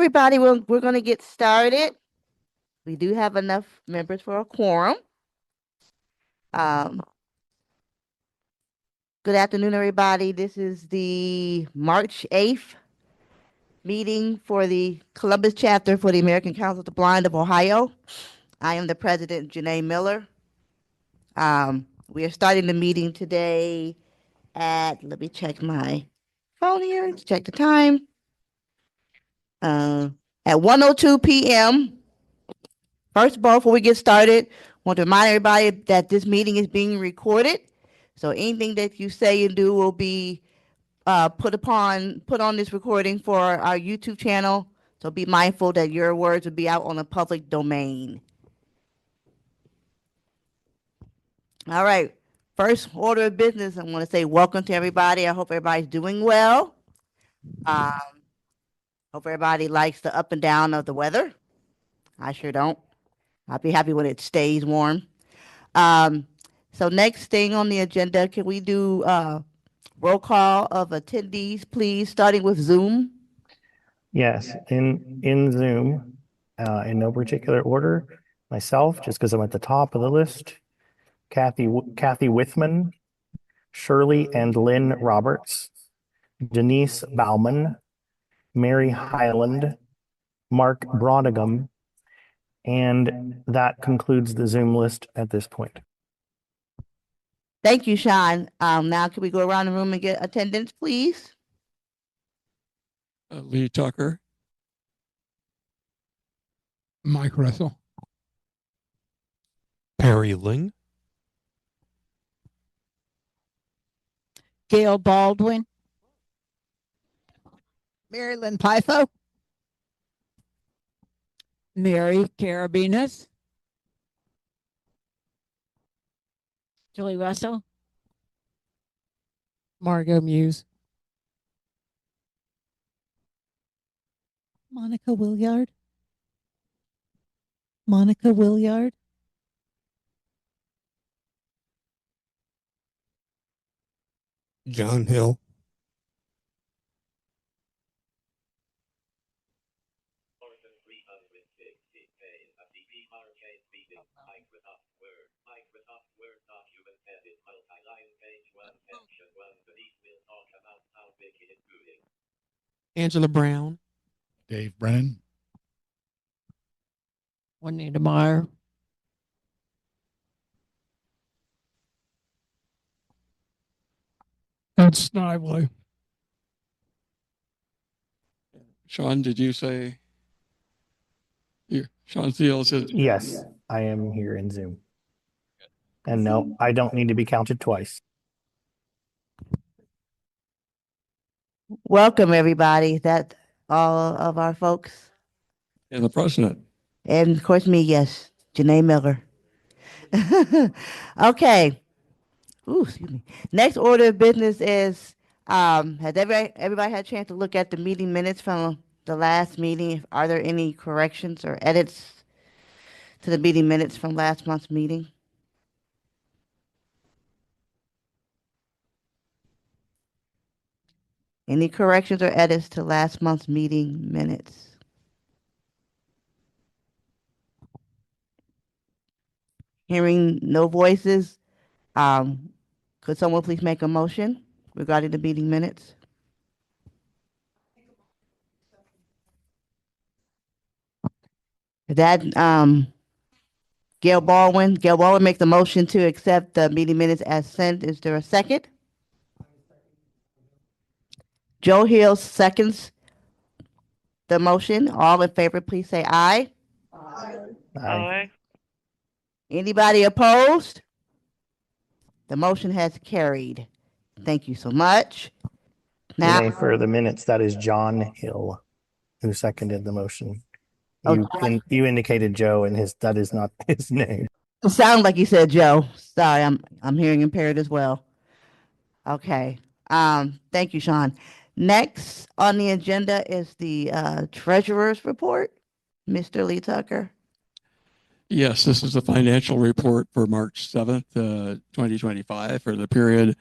everybody, we're going to get started. We do have enough members for a quorum. Good afternoon, everybody. This is the March 8th meeting for the Columbus chapter for the American Council of the Blind of Ohio. I am the president, Janae Miller. We are starting the meeting today at, let me check my phone here, check the time. At 1:02 p.m. First of all, before we get started, I want to remind everybody that this meeting is being recorded. So anything that you say and do will be put on this recording for our YouTube channel. So be mindful that your words will be out on the public domain. All right. First order of business, I want to say welcome to everybody. I hope everybody's doing well. Hope everybody likes the up and down of the weather. I sure don't. I'll be happy when it stays warm. So next thing on the agenda, can we do roll call of attendees, please, starting with Zoom? Yes, in Zoom, in no particular order. Myself, just because I'm at the top of the list. Kathy Withman, Shirley and Lynn Roberts, Denise Bauman, Mary Highland, Mark Brodegum, and that concludes the Zoom list at this point. Thank you, Sean. Now can we go around the room and get attendance, please? Lee Tucker. Mike Russell. Perry Ling. Gail Baldwin. Marilyn Pytho. Mary Carabinas. Julie Russell. Margot Muse. Monica Williard. Monica Williard. John Hill. Angela Brown. Dave Brennan. Juanita Meyer. Ed Snively. Sean, did you say? Here, Sean Thiel says. Yes, I am here in Zoom. And no, I don't need to be counted twice. Welcome, everybody. That all of our folks. And the president. And of course me, yes, Janae Miller. Okay. Ooh, excuse me. Next order of business is, has everybody had a chance to look at the meeting minutes from the last meeting? Are there any corrections or edits to the meeting minutes from last month's meeting? Any corrections or edits to last month's meeting minutes? Hearing no voices, could someone please make a motion regarding the meeting minutes? That Gail Baldwin makes the motion to accept the meeting minutes as sent. Is there a second? Joe Hill seconds the motion. All in favor, please say aye. Aye. Anybody opposed? The motion has carried. Thank you so much. Now, Today for the minutes, that is John Hill who seconded the motion. You indicated Joe, and that is not his name. it sounds like you said Joe. Sorry, I'm hearing impaired as well. Okay. Thank you, Sean. Next on the agenda is the treasurer's report. Mr. Lee Tucker. Yes, this is the financial report for March 7th, 2025 for the period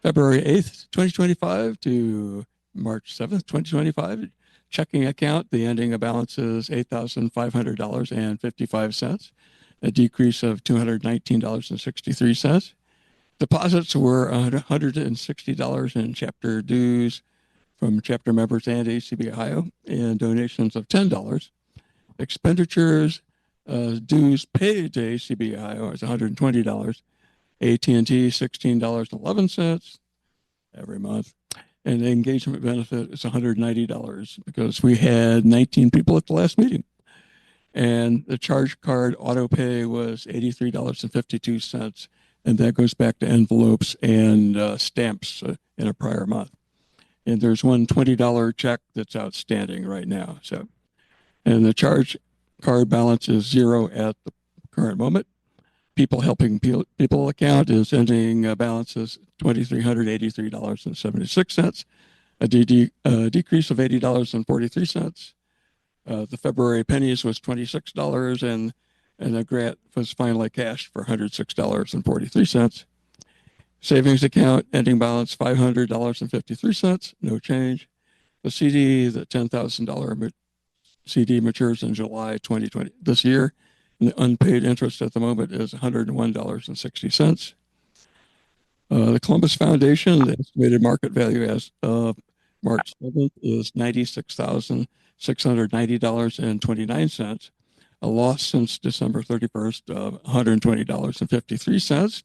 February 8th, 2025 to March 7th, 2025. checking account, the ending balance is $8,500.55, a decrease of $219.63. Deposits were $160 in chapter dues from chapter members and ACB Ohio, and donations of $10. Expenditures, dues paid to ACB Ohio is $120. AT&T $16.11 every month, and the engagement benefit is $190 because we had 19 people at the last meeting. And the charge card auto pay was $83.52, and that goes back to envelopes and stamps in a prior month. And there's one $20 check that's outstanding right now. So, and the charge card balance is zero at the current moment. People helping people account is ending balance is $2,383.76, a decrease of $80.43. The February pennies was $26, and the grant was finally cashed for $106.43. Savings account ending balance $500.53, no change. The CD, the $10,000 CD matures in July 2020 this year, and the unpaid interest at the moment is $101.60. The Columbus Foundation, the estimated market value as of March 7th is $96,690.29, a loss since December 31st of $120.53.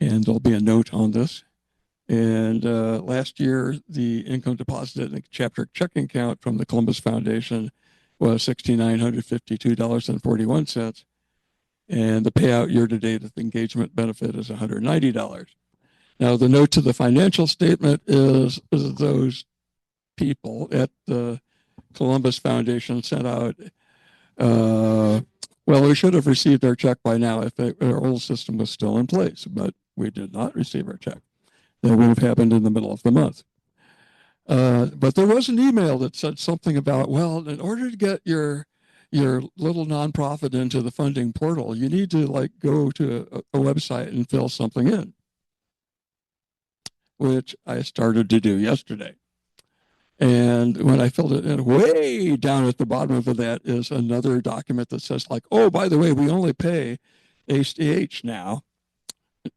And there'll be a note on this. And last year, the income deposited in the chapter checking account from the Columbus Foundation was $6,952.41. And the payout year to date of the engagement benefit is $190. Now, the note to the financial statement is those people at the Columbus Foundation sent out, well, we should have received our check by now if our old system was still in place, but we did not receive our check. That would have happened in the middle of the month. But there was an email that said something about, well, in order to get your little nonprofit into the funding portal, you need to like go to a website and fill something in, which I started to do yesterday. And when I filled it in, way down at the bottom of that is another document that says like, oh, by the way, we only pay ACH now.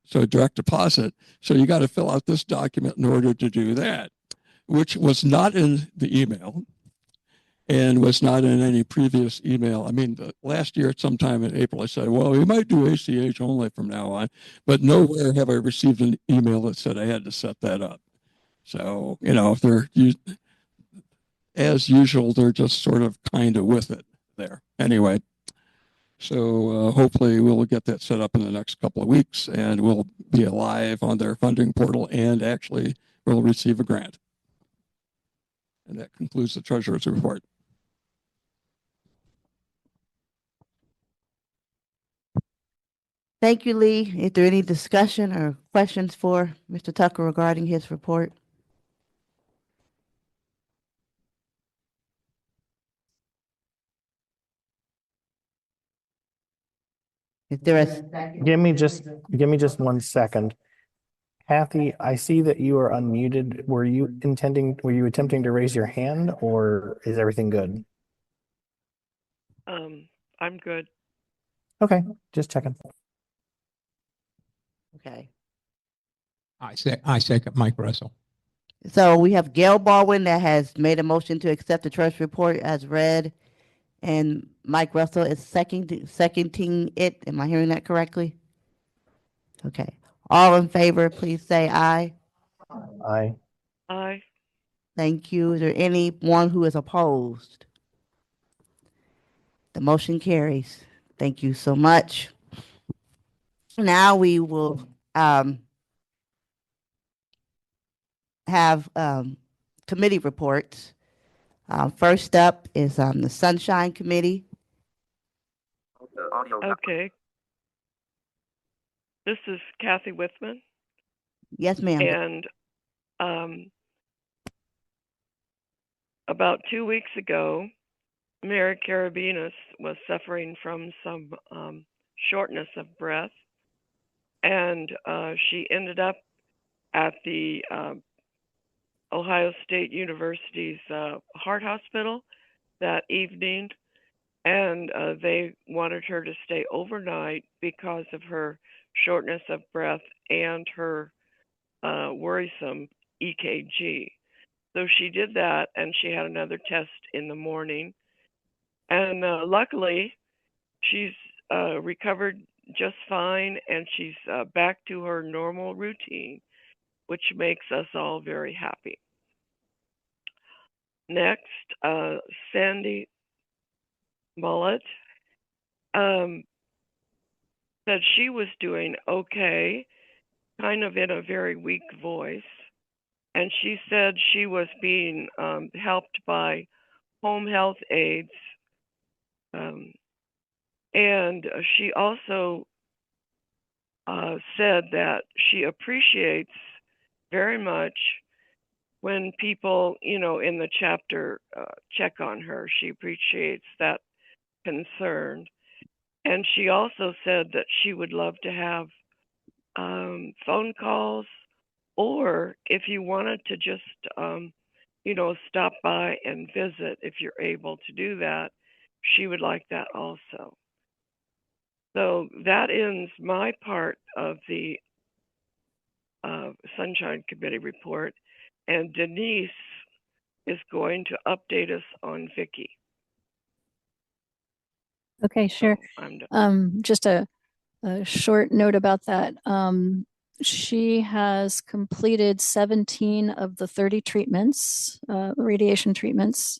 So direct deposit. So you got to fill out this document in order to do that, which was not in the email and was not in any previous email. I mean, last year at some time in April, I said, well, we might do ACH only from now on, but nowhere have I received an email that said I had to set that up. So, you know, if they're, as usual, they're just sort of kind of with it there. Anyway, so hopefully we'll get that set up in the next couple of weeks and we'll be live on their funding portal and actually we'll receive a grant. And that concludes the treasurer's report. Thank you, Lee. Is there any discussion or questions for Mr. Tucker regarding his report? Is there a, Give me just 1 second. Kathy, I see that you are unmuted. Were you attempting to raise your hand or is everything good? I'm good. Okay, just checking. okay. I second Mike Russell. So we have Gail Baldwin that has made a motion to accept the trust report as read, and Mike Russell is seconding it. Am I hearing that correctly? Okay. All in favor, please say aye. Aye. Aye. Thank you. Is there anyone who is opposed? The motion carries. Thank you so much. Now we will have committee reports. First up is the Sunshine Committee. Okay. This is Kathy Withman, Yes, ma'am. and about 2 weeks ago, Mary Carabinas was suffering from some shortness of breath, and she ended up at the Ohio State University's heart hospital that evening, and they wanted her to stay overnight because of her shortness of breath and her worrisome EKG. So she did that, and she had another test in the morning. And luckily, she's recovered just fine, and she's back to her normal routine, which makes us all very happy. Next, Sandy Mullet said she was doing okay, kind of in a very weak voice. And she said she was being helped by home health aides. And she also said that she appreciates very much when people, you know, in the chapter check on her. She appreciates that concern. And she also said that she would love to have phone calls, or if you wanted to just, you know, stop by and visit, if you're able to do that, she would like that also. So that ends my part of the Sunshine Committee report, and Denise is going to update us on Vicky. Okay, sure. So I'm done. Just a short note about that. She has completed 17 of the 30 treatments, radiation treatments.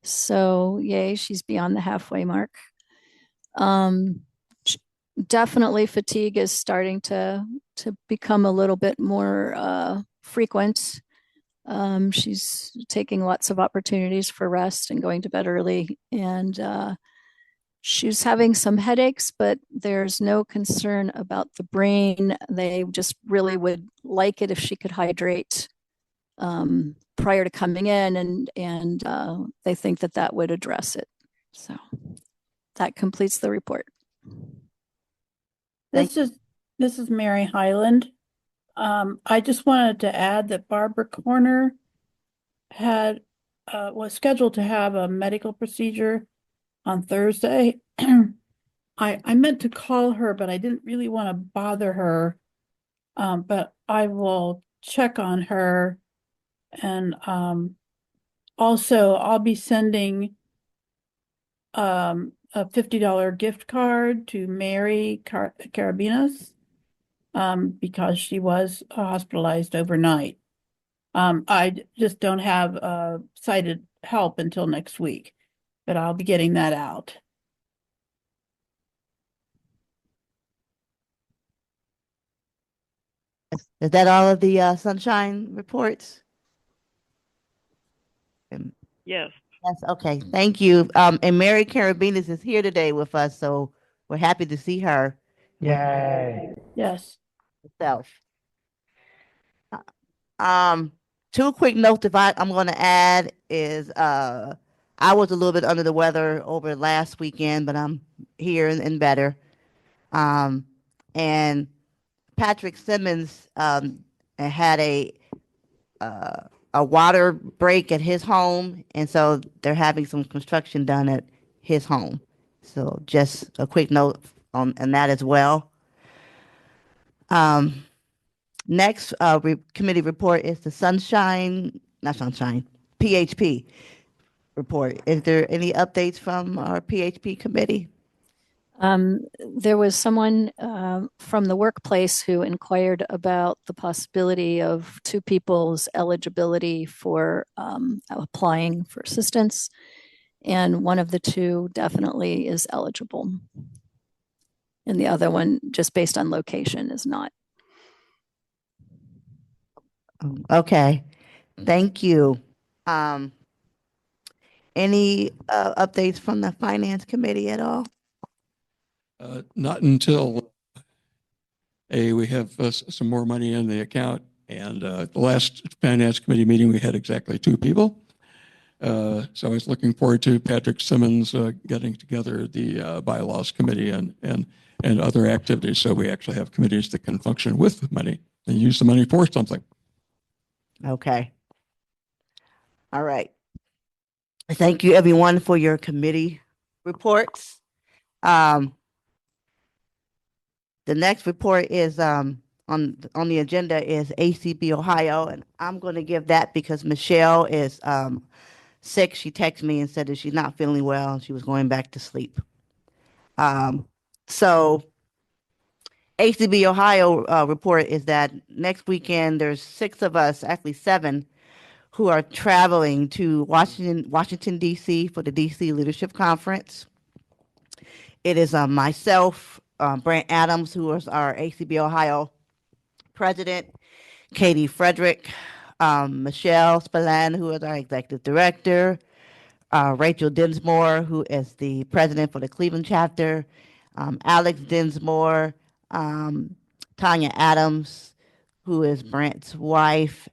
So yay, she's beyond the halfway mark. Definitely fatigue is starting to become a little bit more frequent. She's taking lots of opportunities for rest and going to bed early, and she's having some headaches, but there's no concern about the brain. They just really would like it if she could hydrate prior to coming in, and they think that that would address it. So that completes the report. This is Mary Highland. I just wanted to add that Barbara Corner was scheduled to have a medical procedure on Thursday. I meant to call her, but I didn't really want to bother her. But I will check on her. And also I'll be sending a $50 gift card to Mary Carabinas because she was hospitalized overnight. I just don't have sighted help until next week, but I'll be getting that out. Is that all of the Sunshine reports? Yes. Yes, okay, thank you. And Mary Carabinas is here today with us, so we're happy to see her Yay. Yes. herself. Two quick notes I'm going to add is I was a little bit under the weather over last weekend, but I'm here and better. And Patrick Simmons had a water break at his home, and so they're having some construction done at his home. So just a quick note on that as well. Next committee report is the PHP report. Is there any updates from our PHP committee? There was someone from the workplace who inquired about the possibility of two people's eligibility for applying for assistance, and one of the two definitely is eligible, and the other one, just based on location, is not. Okay, thank you. Any updates from the finance committee at all? Not until we have some more money in the account. And the last finance committee meeting, we had exactly 2 people. So I was looking forward to Patrick Simmons getting together the bylaws committee and other activities. So we actually have committees that can function with money and use the money for something. Okay, All right. Thank you, everyone, for your committee reports. The next report is on the agenda is ACB Ohio, and I'm going to give that because Michelle is sick. She texted me and said that she's not feeling well and she was going back to sleep. So ACB Ohio report is that next weekend there's 6 of us, actually 7, who are traveling to Washington D.C. for the D.C. Leadership Conference. It is myself, Brant Adams, who is our ACB Ohio president, Katie Frederick, Michelle Spillane, who is our executive director, Rachel Dinsmore, who is the president for the Cleveland chapter, Alex Dinsmore, Tanya Adams, who is Brant's wife,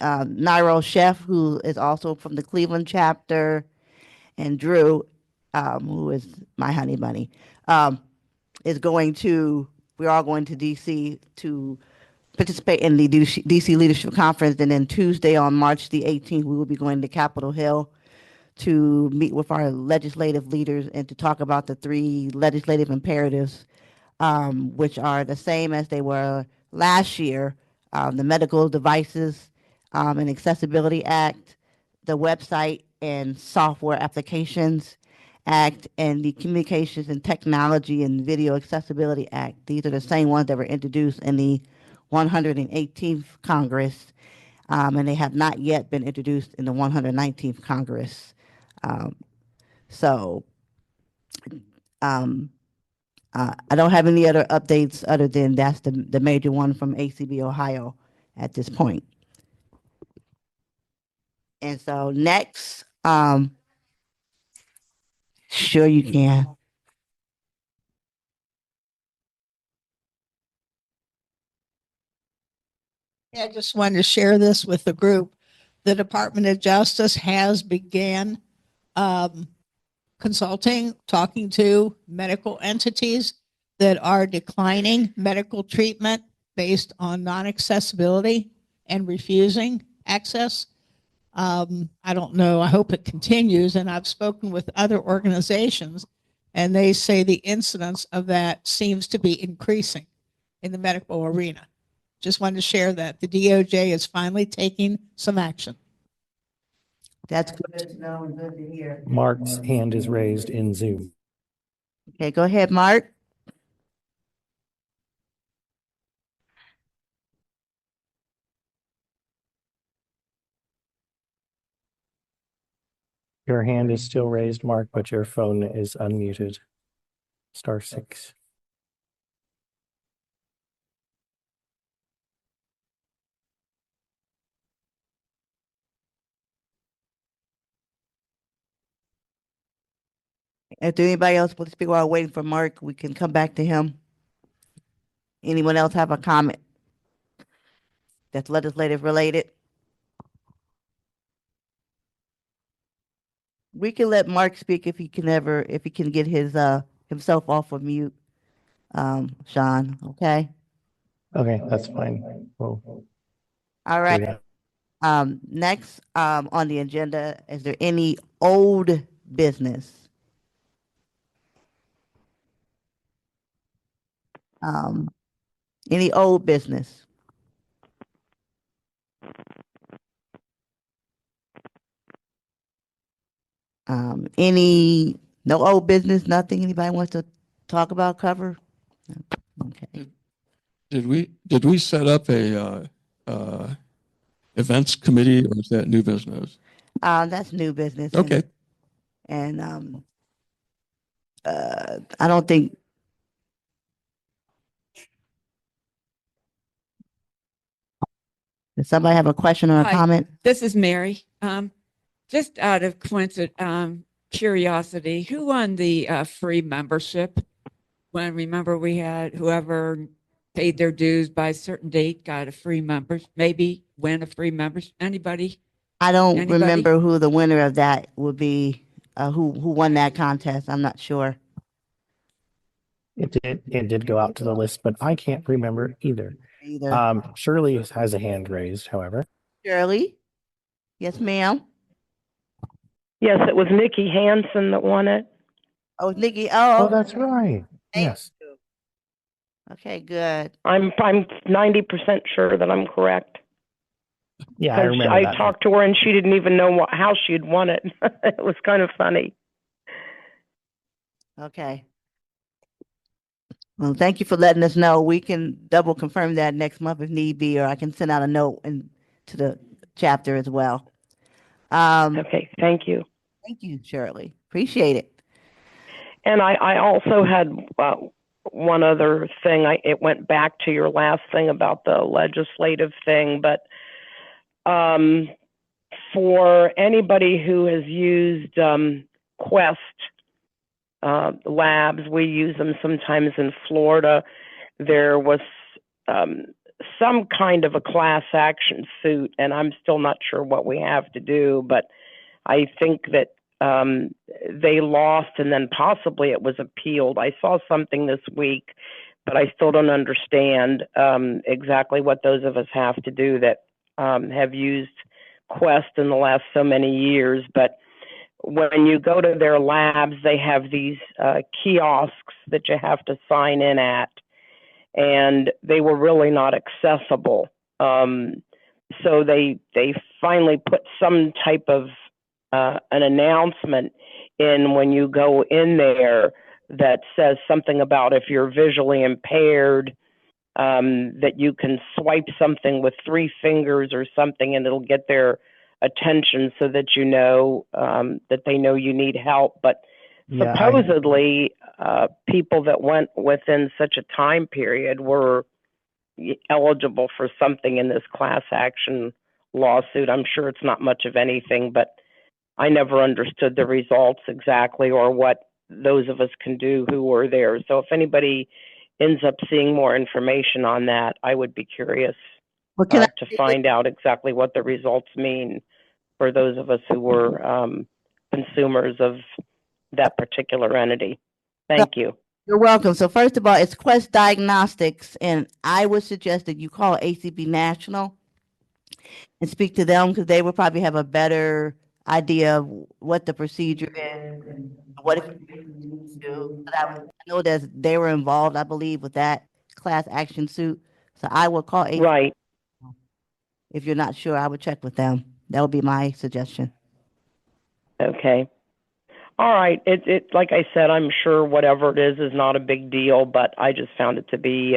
Nairo Chef, who is also from the Cleveland chapter, and Drew, who is my honey bunny, we're all going to DC to participate in the DC Leadership Conference. And then Tuesday on March the 18th, we will be going to Capitol Hill to meet with our legislative leaders and to talk about the 3 legislative imperatives, which are the same as they were last year, the Medical Devices and Accessibility Act, the Website and Software Applications Act, and the Communications and Technology and Video Accessibility Act. These are the same ones that were introduced in the 118th Congress, and they have not yet been introduced in the 119th Congress. I don't have any other updates other than that's the major one from ACB Ohio at this point. And so next, sure you can. Yeah, I just wanted to share this with the group. The Department of Justice has began consulting, talking to medical entities that are declining medical treatment based on non-accessibility and refusing access. I don't know. I hope it continues. And I've spoken with other organizations, and they say the incidence of that seems to be increasing in the medical arena. Just wanted to share that the DOJ is finally taking some action. That's good to know and good to hear. Mark's hand is raised in Zoom. Okay, go ahead, Mark. Your hand is still raised, Mark, but your phone is unmuted. *6. If there anybody else wants to speak while waiting for Mark, we can come back to him. Anyone else have a comment that's legislative related? We can let Mark speak if he can get his himself off of mute, Sean, okay? Okay, that's fine. Well, All right. Next on the agenda, is there any old business? Any old business? No old business, nothing anybody wants to talk about, cover? Okay. Did we set up a events committee, or is that new business? That's new business. Okay. And I don't think. Does somebody have a question or a Hi. comment? This is Mary. Just out of curiosity, who won the free membership? When remember we had whoever paid their dues by a certain date got a free member, maybe win a free membership. Anybody? I don't remember who the winner of that would be. Who won that contest? I'm not sure. It did go out to the list, but I can't remember either. Shirley has a hand raised, however. Shirley? Yes, ma'am. Yes, it was Nikki Hansen that won it. Oh, Nikki. Oh, Oh, that's right. thank Yes. you. Okay, good. I'm 90% sure that I'm correct. Yeah, I Because remember I that. talked to her and she didn't even know how she had won it. It was kind of funny. Okay. Well, thank you for letting us know. We can double confirm that next month if need be, or I can send out a note to the chapter as well. Okay, thank you. Thank you, Shirley. Appreciate it. And I also had one other thing. It went back to your last thing about the legislative thing, but for anybody who has used Quest labs, we use them sometimes in Florida. There was some kind of a class action suit, and I'm still not sure what we have to do, but I think that they lost and then possibly it was appealed. I saw something this week, but I still don't understand exactly what those of us have to do that have used Quest in the last so many years. But when you go to their labs, they have these kiosks that you have to sign in at, and they were really not accessible. So they finally put some type of an announcement in when you go in there that says something about if you're visually impaired, that you can swipe something with 3 fingers or something and it'll get their attention so that you know that they know you need help. But Yeah, supposedly people that went within such a time period were eligible for something in this class action lawsuit. I'm sure it's not much of anything, but I never understood the results exactly or what those of us can do who were there. So if anybody ends up seeing more information on that, I would be curious to find out exactly what the results mean for those of us who were consumers of that particular entity. Thank you. You're welcome. So first of all, it's Quest Diagnostics, and I would suggest that you call ACB National and speak to them because they will probably have a better idea of what the procedure is and what it can do. But I know that they were involved, I believe, with that class action suit. So I will call ACB. Right. If you're not sure, I would check with them. That would be my suggestion. Okay. All right. It like I said, I'm sure whatever it is not a big deal, but I just found it to be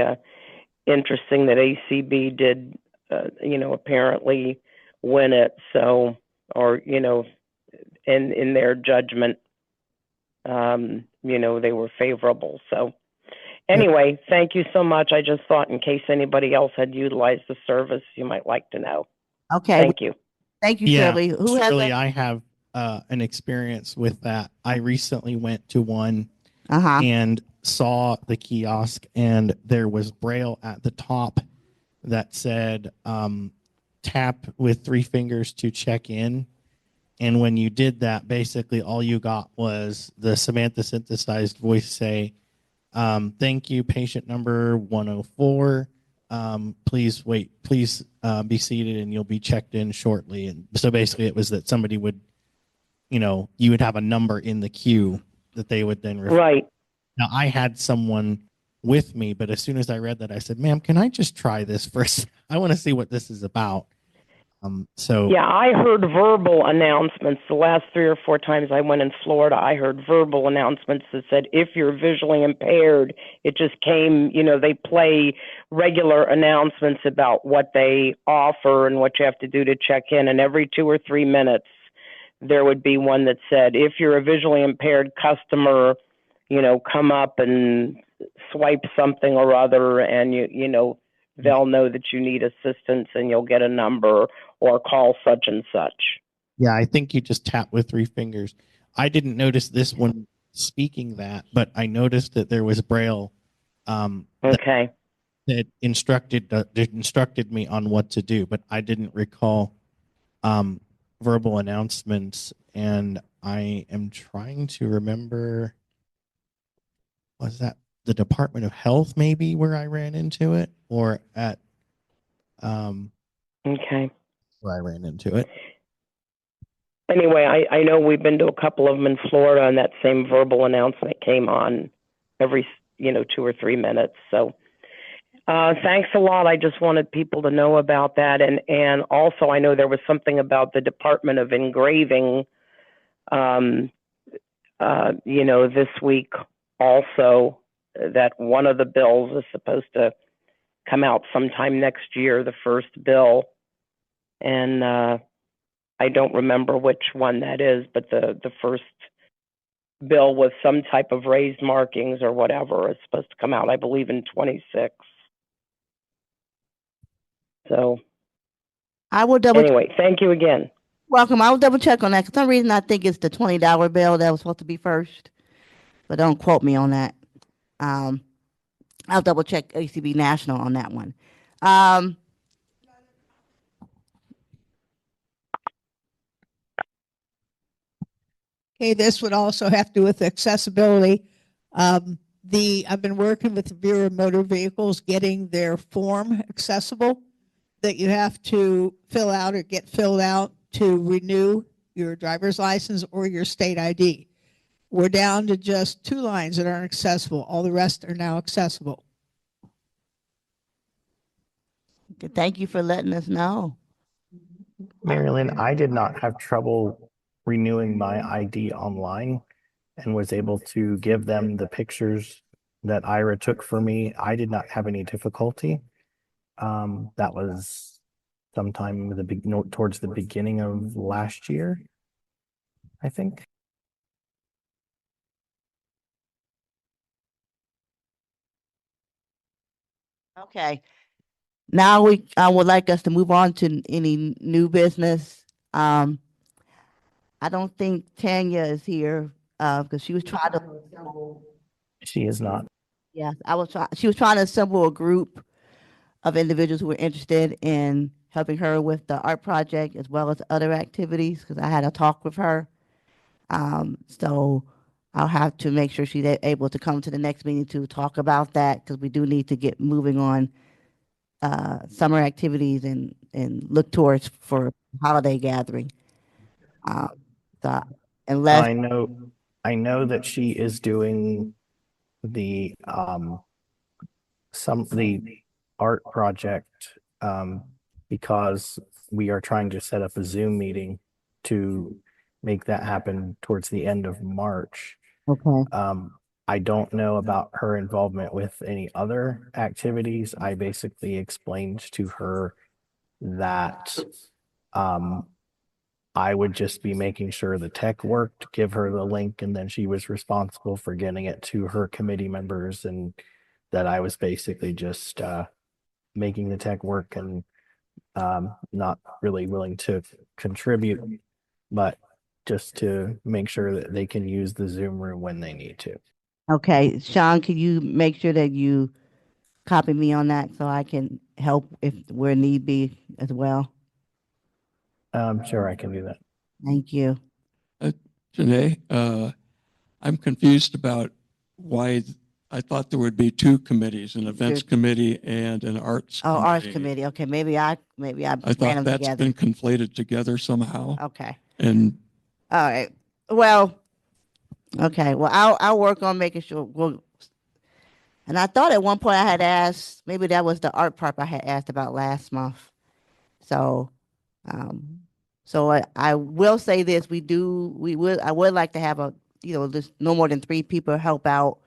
interesting that ACB did, apparently win it. So, or, in their judgment, they were favorable. So anyway, thank you so much. I just thought in case anybody else had utilized the service, you might like to know. Okay. Thank you. Thank you, Yeah, Shirley. Who has Shirley, a- I have an experience with that. I recently went to one Uh-huh. and saw the kiosk, and there was Braille at the top that said, tap with 3 fingers to check in. And when you did that, basically all you got was the Samantha synthesized voice say, thank you, patient number 104. Please wait, please be seated and you'll be checked in shortly. And so basically it was that somebody would, you would have a number in the queue that they would then refer. Right. Now I had someone with me, but as soon as I read that, I said, ma'am, can I just try this first? I want to see what this is about. Yeah, I heard verbal announcements the last 3 or 4 times I went in Florida. I heard verbal announcements that said, if you're visually impaired, it just came, they play regular announcements about what they offer and what you have to do to check in. And every 2 or 3 minutes, there would be one that said, if you're a visually impaired customer, come up and swipe something or other, and they'll know that you need assistance and you'll get a number or call such and such. Yeah, I think you just tap with 3 fingers. I didn't notice this one speaking that, but I noticed that there was Braille okay. that instructed me on what to do, but I didn't recall verbal announcements. And I am trying to remember, was that the Department of Health maybe where I ran into it, or at okay, where I ran into it? anyway, I know we've been to a couple of them in Florida, and that same verbal announcement came on every 2 or 3 minutes. So thanks a lot. I just wanted people to know about that, and also I know there was something about the Department of Engraving, this week also, that one of the bills is supposed to come out sometime next year, the first bill, and I don't remember which one that is, but the first bill with some type of raised markings or whatever is supposed to come out, I believe, in 26. So I will double anyway, thank you again. welcome. I will double check on that. For some reason, I think it's the $20 bill that was supposed to be first, but don't quote me on that. I'll double check ACB National on that one. Okay, this would also have to do with accessibility. I've been working with the Bureau of Motor Vehicles, getting their form accessible that you have to fill out or get filled out to renew your driver's license or your state ID. We're down to just 2 lines that aren't accessible. All the rest are now accessible. Thank you for letting us know. Marilyn, I did not have trouble renewing my ID online and was able to give them the pictures that Ira took for me. I did not have any difficulty. That was sometime towards the beginning of last year, I think. Okay. Now I would like us to move on to any new business. I don't think Tanya is here because she was trying to. She is not. Yes, she was trying to assemble a group of individuals who were interested in helping her with the art project as well as other activities, because I had a talk with her. So I'll have to make sure she's able to come to the next meeting to talk about that, because we do need to get moving on summer activities and look towards for holiday gathering. So unless I know that she is doing the art project because we are trying to set up a Zoom meeting to make that happen towards the end of March. Okay. I don't know about her involvement with any other activities. I basically explained to her that I would just be making sure the tech worked, give her the link, and then she was responsible for getting it to her committee members, and that I was basically just making the tech work and not really willing to contribute, but just to make sure that they can use the Zoom room when they need to. Okay, Sean, can you make sure that you copy me on that so I can help if where need be as well? Sure, I can do that. Thank you. Janae, I'm confused about why I thought there would be 2 committees, an events committee and an arts committee. Arts committee. Okay, maybe I I ran thought them that's together. been conflated together somehow. Okay. And All right. Well, okay. Well, I'll work on making sure. Well, and I thought at one point I had asked, maybe that was the art part I had asked about last month. So, I will say this: I would like to have just no more than 3 people help out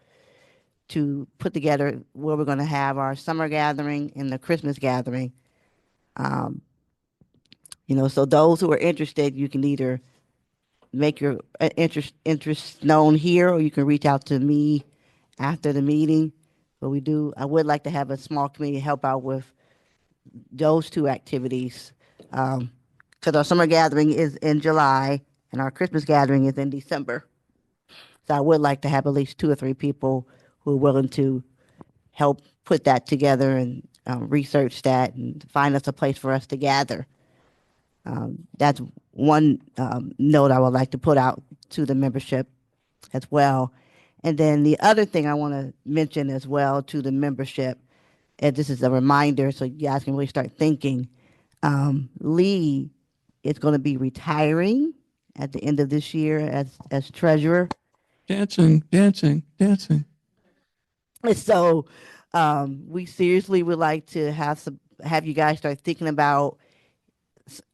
to put together where we're going to have our summer gathering and the Christmas gathering. So those who are interested, you can either make your interest known here, or you can reach out to me after the meeting. But I would like to have a small committee help out with those 2 activities. Because our summer gathering is in July and our Christmas gathering is in December. So I would like to have at least 2 or 3 people who are willing to help put that together and research that and find us a place for us to gather. That's one note I would like to put out to the membership as well. And then the other thing I want to mention as well to the membership, and this is a reminder so you guys can really start thinking, Lee is going to be retiring at the end of this year as treasurer. Dancing, dancing, dancing. And so we seriously would like to have you guys start thinking about,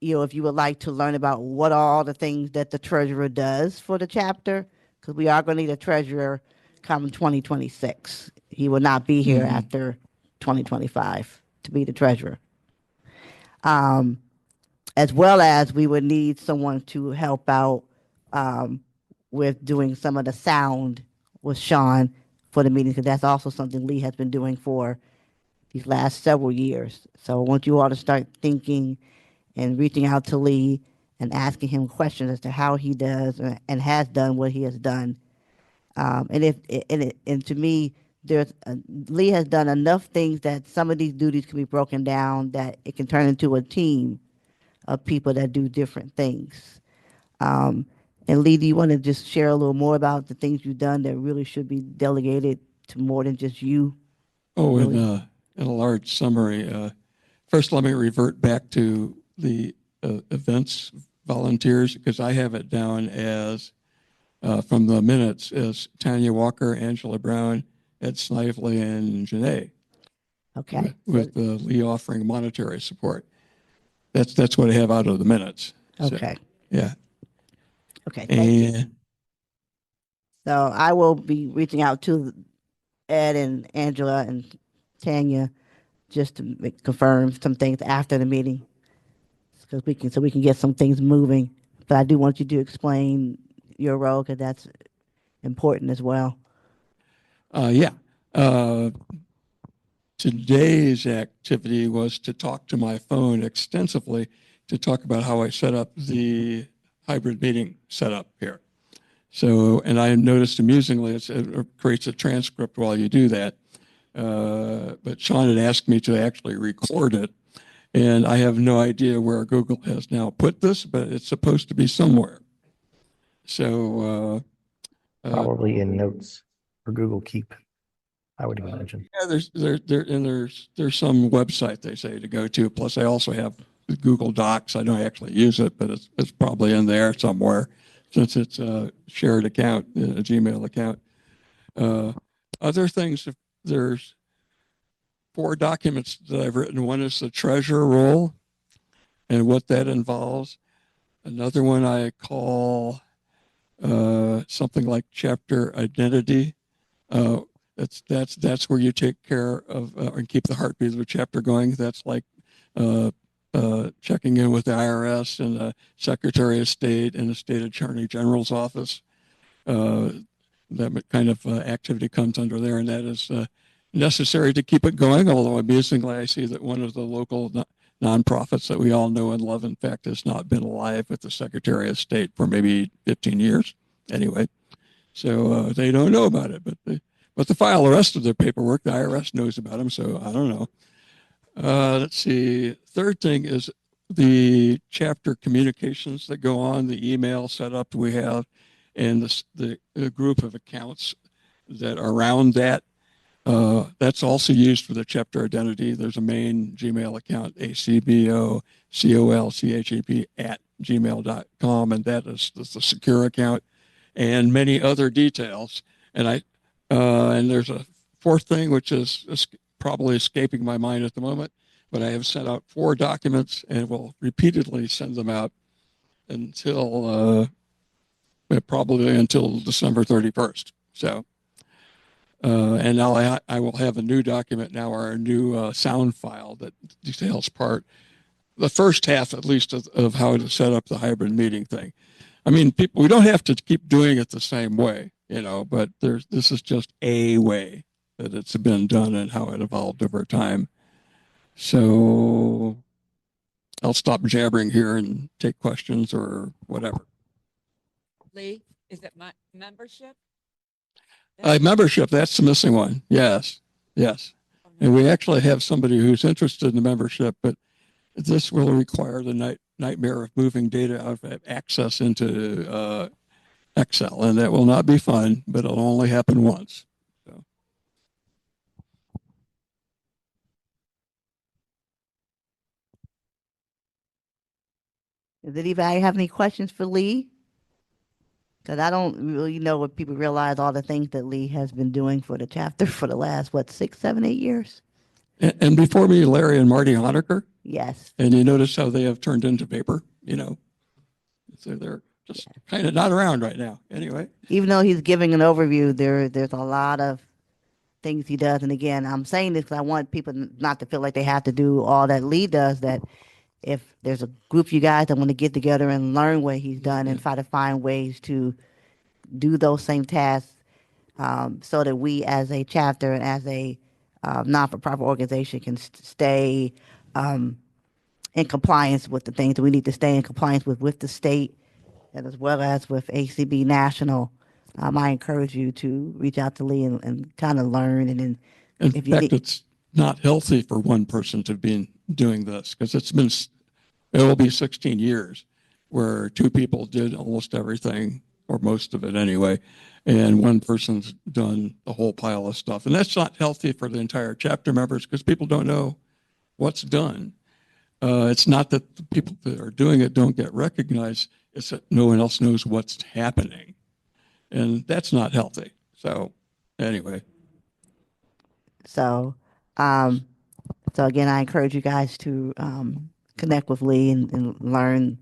if you would like to learn about what are all the things that the treasurer does for the chapter, because we are going to need a treasurer come 2026. He will not be here after 2025 to be the treasurer. As well as we would need someone to help out with doing some of the sound with Sean for the meetings, because that's also something Lee has been doing for these last several years. So I want you all to start thinking and reaching out to Lee and asking him questions as to how he does and has done what he has done. And to me, Lee has done enough things that some of these duties can be broken down, that it can turn into a team of people that do different things. And Lee, do you want to just share a little more about the things you've done that really should be delegated to more than just you? Oh, Really? in a large summary, first let me revert back to the events volunteers, because I have it down as, from the minutes, as Tanya Walker, Angela Brown, Ed Snively, and Janae. Okay. With Lee offering monetary support. That's what I have out of the minutes. Okay. So, yeah. Okay. Thank you. So I will be reaching out to Ed and Angela and Tanya just to confirm some things after the meeting, because we can get some things moving. But I do want you to explain your role, because that's important as well. Yeah. Today's activity was to talk to my phone extensively to talk about how I set up the hybrid meeting setup here. So, and I noticed amusingly, it creates a transcript while you do that. But Sean had asked me to actually record it, and I have no idea where Google has now put this, but it's supposed to be somewhere. So, Probably in Notes or Google Keep, I would imagine. yeah, there's some website they say to go to. Plus, I also have Google Docs. I don't actually use it, but it's probably in there somewhere, since it's a shared account, a Gmail account. Other things, there's 4 documents that I've written. One is the treasurer role and what that involves. Another one I call something like chapter identity. That's where you take care of and keep the heartbeat of the chapter going. That's like checking in with the IRS and the Secretary of State and the State Attorney General's office. That kind of activity comes under there, and that is necessary to keep it going. Although amusingly, I see that one of the local nonprofits that we all know and love, in fact, has not been alive with the Secretary of State for maybe 15 years. Anyway, so they don't know about it, but to file the rest of their paperwork, the IRS knows about them, so I don't know. Let's see. Third thing is the chapter communications that go on, the email setup we have, and the group of accounts that are around that. That's also used for the chapter identity. There's a main Gmail account, ACBO Col Chap @gmail.com, and that is the secure account, and many other details. And and there's a fourth thing, which is probably escaping my mind at the moment, but I have sent out 4 documents and will repeatedly send them out until probably until December 31st. So, and now I will have a new document now, or a new sound file that details the first half at least of how to set up the hybrid meeting thing. I mean, we don't have to keep doing it the same way, but this is just a way that it's been done and how it evolved over time. So I'll stop jabbering here and take questions or whatever. Lee, is it my membership? Membership, that's the missing one. Yes. And we actually have somebody who's interested in the membership, but this will require the nightmare of moving data out of Access into Excel, and that will not be fun, but it'll only happen once. So. Does anybody have any questions for Lee? Because I don't really know if people realize all the things that Lee has been doing for the chapter for the last, what, 6, 7, 8 years? And before me, Larry and Marty Honecker. Yes. And you notice how they have turned into paper, you know. So they're just kind of not around right now. Anyway. Even though he's giving an overview, there's a lot of things he does. And again, I'm saying this because I want people not to feel like they have to do all that Lee does, that if there's a group of you guys that want to get together and learn what he's done and try to find ways to do those same tasks, so that we as a chapter and as a non-for-profit organization can stay in compliance with the things that we need to stay in compliance with the state and as well as with ACB National. I encourage you to reach out to Lee and kind of learn. And then In if you fact, it's not healthy for one person to be doing this because it will be 16 years where two people did almost everything, or most of it anyway, and one person's done the whole pile of stuff. And that's not healthy for the entire chapter members because people don't know what's done. It's not that the people that are doing it don't get recognized, it's that no one else knows what's happening. And that's not healthy. So anyway. So again, I encourage you guys to connect with Lee and learn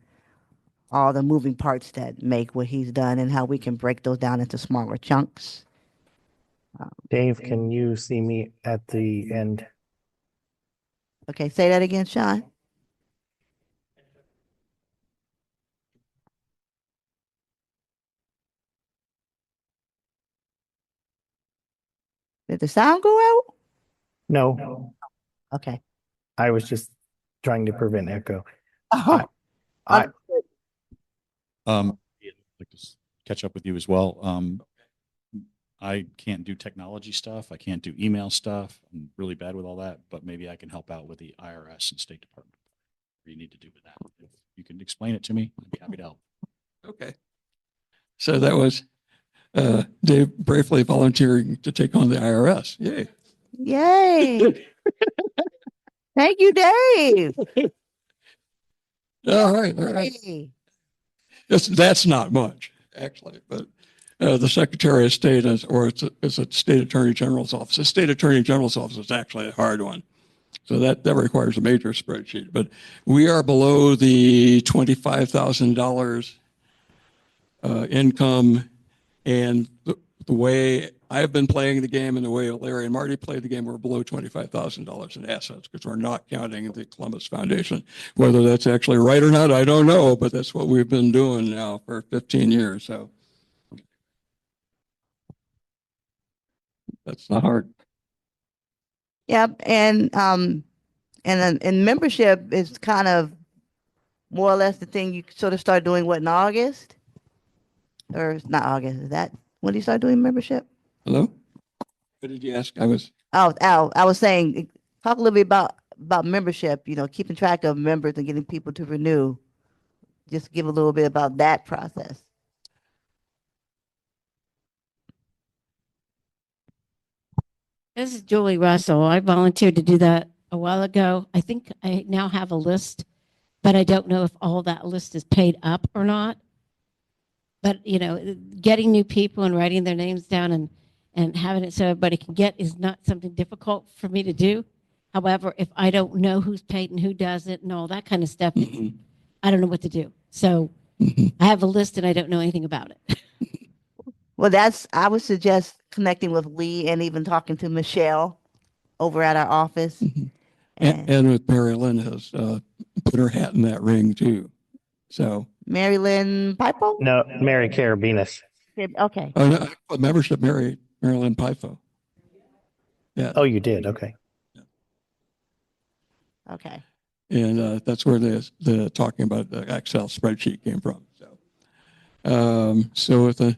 all the moving parts that make what he's done and how we can break those down into smaller chunks. Dave, can you see me at the end? Okay, say that again, Sean. Did the sound go out? No, Okay. I was just trying to prevent echo. Oh, I- I'd like to catch up with you as well. I can't do technology stuff. I can't do email stuff. I'm really bad with all that, but maybe I can help out with the IRS and State Department. What do you need to do with that? If you can explain it to me, I'd be happy to help. Okay. So that was Dave bravely volunteering to take on the IRS. Yay. yay. Thank you, Dave. All right. All right. Yay. That's not much, actually, but the Secretary of State is a State Attorney General's office. The State Attorney General's office is actually a hard one. So that requires a major spreadsheet. But we are below the $25,000 income. And the way I've been playing the game and the way Larry and Marty played the game, we're below $25,000 in assets because we're not counting the Columbus Foundation. Whether that's actually right or not, I don't know, but that's what we've been doing now for 15 years. So that's not hard. Yep. And membership is kind of more or less the thing you sort of start doing in August? Or it's not August, is that when do you start doing membership? Hello? What did you ask? I was saying, talk a little bit about membership, keeping track of members and getting people to renew. Just give a little bit about that process. This is Julie Russell. I volunteered to do that a while ago. I think I now have a list, but I don't know if all that list is paid up or not. But, getting new people and writing their names down and having it so everybody can get is not something difficult for me to do. However, if I don't know who's paid and who doesn't and all that kind of stuff, I don't know what to do. So I have a list and I don't know anything about it. Well, I would suggest connecting with Lee and even talking to Michelle over at our office. And with Mary Lynn has put her hat in that ring too. So Mary Lynn Pipo? No, Mary Carabinas. Okay. Oh, no, membership Mary Lynn Pipo. Yeah. Oh, you did. Okay. Okay. And that's where the talking about the Excel spreadsheet came from. So with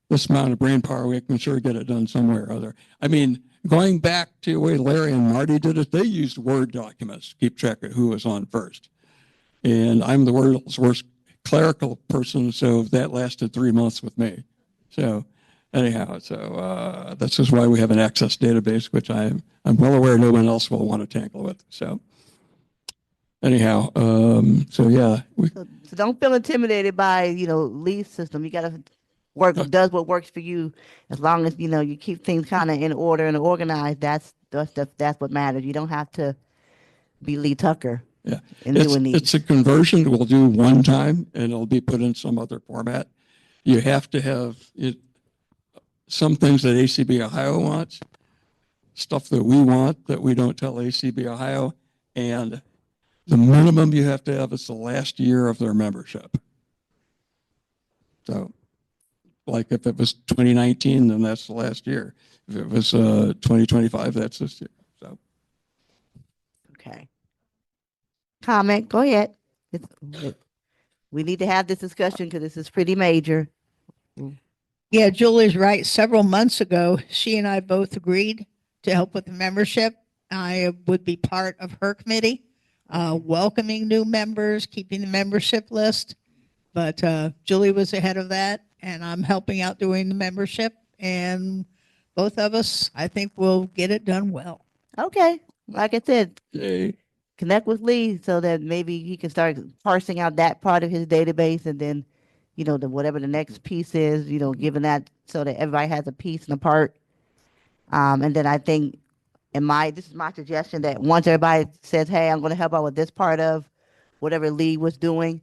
this amount of brain power, we can sure get it done somewhere or other. I mean, going back to the way Larry and Marty did it, they used Word documents to keep track of who was on first. And I'm the worst clerical person, so that lasted 3 months with me. So anyhow, that's just why we have an Access database, which I'm well aware no one else will want to tangle with. So anyhow, so yeah. So don't feel intimidated by, Lee's system. You got to does what works for you. As long as, you keep things kind of in order and organized, that's what matters. You don't have to be Lee Tucker Yeah, in doing these. it's a conversion we'll do one time, and it'll be put in some other format. You have to have it. Some things that ACB Ohio wants, stuff that we want that we don't tell ACB Ohio, and the minimum you have to have is the last year of their membership. So, like if it was 2019, then that's the last year. If it was 2025, that's this year. So, Okay. Comment, go ahead. We need to have this discussion because this is pretty major. Yeah, Julie's right. Several months ago, she and I both agreed to help with the membership. I would be part of her committee, welcoming new members, keeping the membership list. But Julie was ahead of that, and I'm helping out doing the membership. And both of us, I think, will get it done well. Okay. Like I said, yay. connect with Lee so that maybe he can start parsing out that part of his database, and then, whatever the next piece is, giving that so that everybody has a piece and a part. And then I think this is my suggestion, that once everybody says, hey, I'm going to help out with this part of whatever Lee was doing,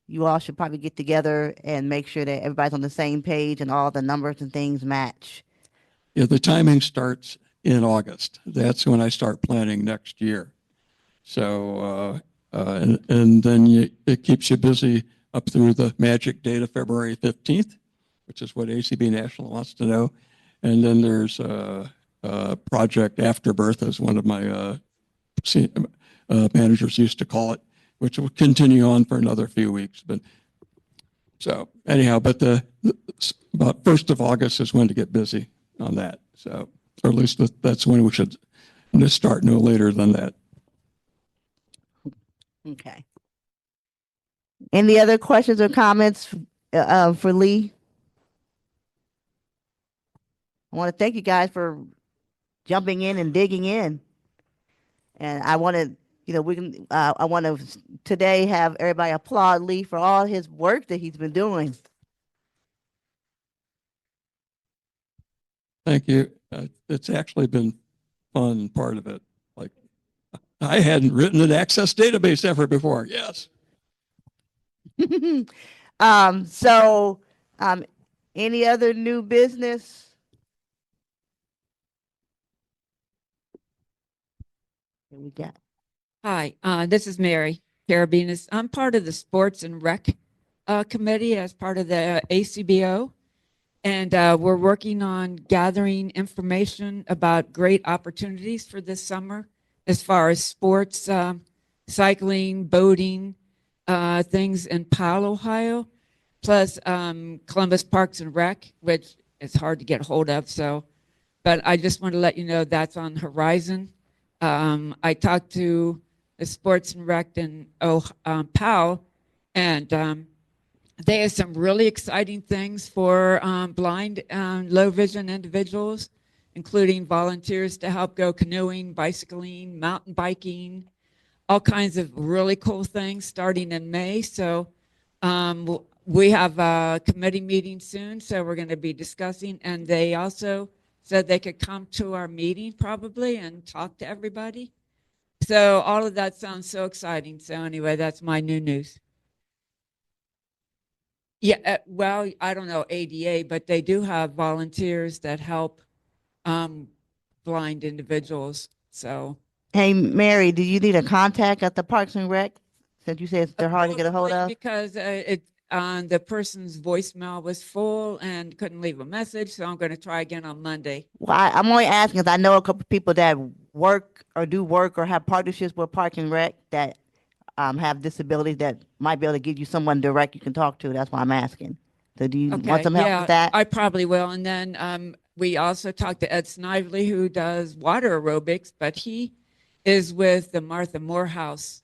you all should probably get together and make sure that everybody's on the same page and all the numbers and things match. Yeah, the timing starts in August. That's when I start planning next year. So, and then it keeps you busy up through the magic date of February 15th, which is what ACB National wants to know. And then there's Project Afterbirth, as one of my managers used to call it, which will continue on for another few weeks. But so anyhow, but about 1st of August is when to get busy on that. So, or at least that's when we should start, no later than that. Okay. Any other questions or comments for Lee? I want to thank you guys for jumping in and digging in. And I want to, I want to today have everybody applaud Lee for all his work that he's been doing. Thank you. It's actually been fun, part of it. Like, I hadn't written an Access database ever before. Yes. Any other new business? Here we got. Hi, this is Mary Carabinas. I'm part of the Sports and Rec Committee as part of the ACBO. And we're working on gathering information about great opportunities for this summer as far as sports, cycling, boating, things in Powell, Ohio, plus Columbus Parks and Rec, which is hard to get hold of. But I just want to let you know that's on the horizon. I talked to the Sports and Rec in Powell, and they have some really exciting things for blind and low vision individuals, including volunteers to help go canoeing, bicycling, mountain biking, all kinds of really cool things starting in May. So we have a committee meeting soon, so we're going to be discussing, and they also said they could come to our meeting probably and talk to everybody. So all of that sounds so exciting. So anyway, that's my new news. Yeah, well, I don't know ADA, but they do have volunteers that help blind individuals. So, hey, Mary, do you need a contact at the Parks and Rec? Since you said they're hard to get a hold of. Because the person's voicemail was full and couldn't leave a message, so I'm going to try again on Monday. Well, I'm only asking because I know a couple of people that work or have partnerships with Parks and Rec that have disabilities that might be able to give you someone direct you can talk to. That's why I'm asking. So do you want some help with that? I probably will. And then we also talked to Ed Snively, who does water aerobics, but he is with the Martha Morehouse.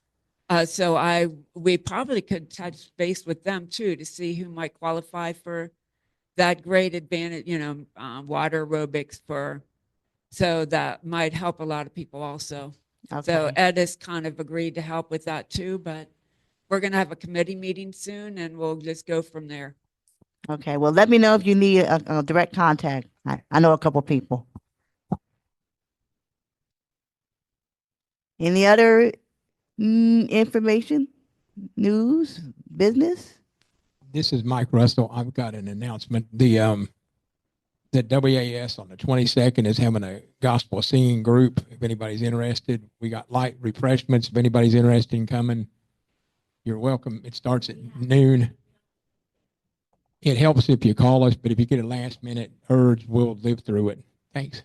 So we probably could touch base with them too to see who might qualify for that great advantage, water aerobics so that might help a lot of people also. Okay. So Ed has kind of agreed to help with that too, but we're going to have a committee meeting soon and we'll just go from there. Okay, well, let me know if you need a direct contact. I know a couple people. Any other information, news, business? This is Mike Russell. I've got an announcement. The WAS on the 22nd is having a gospel singing group. If anybody's interested, we got light refreshments. If anybody's interested in coming, you're welcome. It starts at noon. It helps if you call us, but if you get a last minute urge, we'll live through it. Thanks.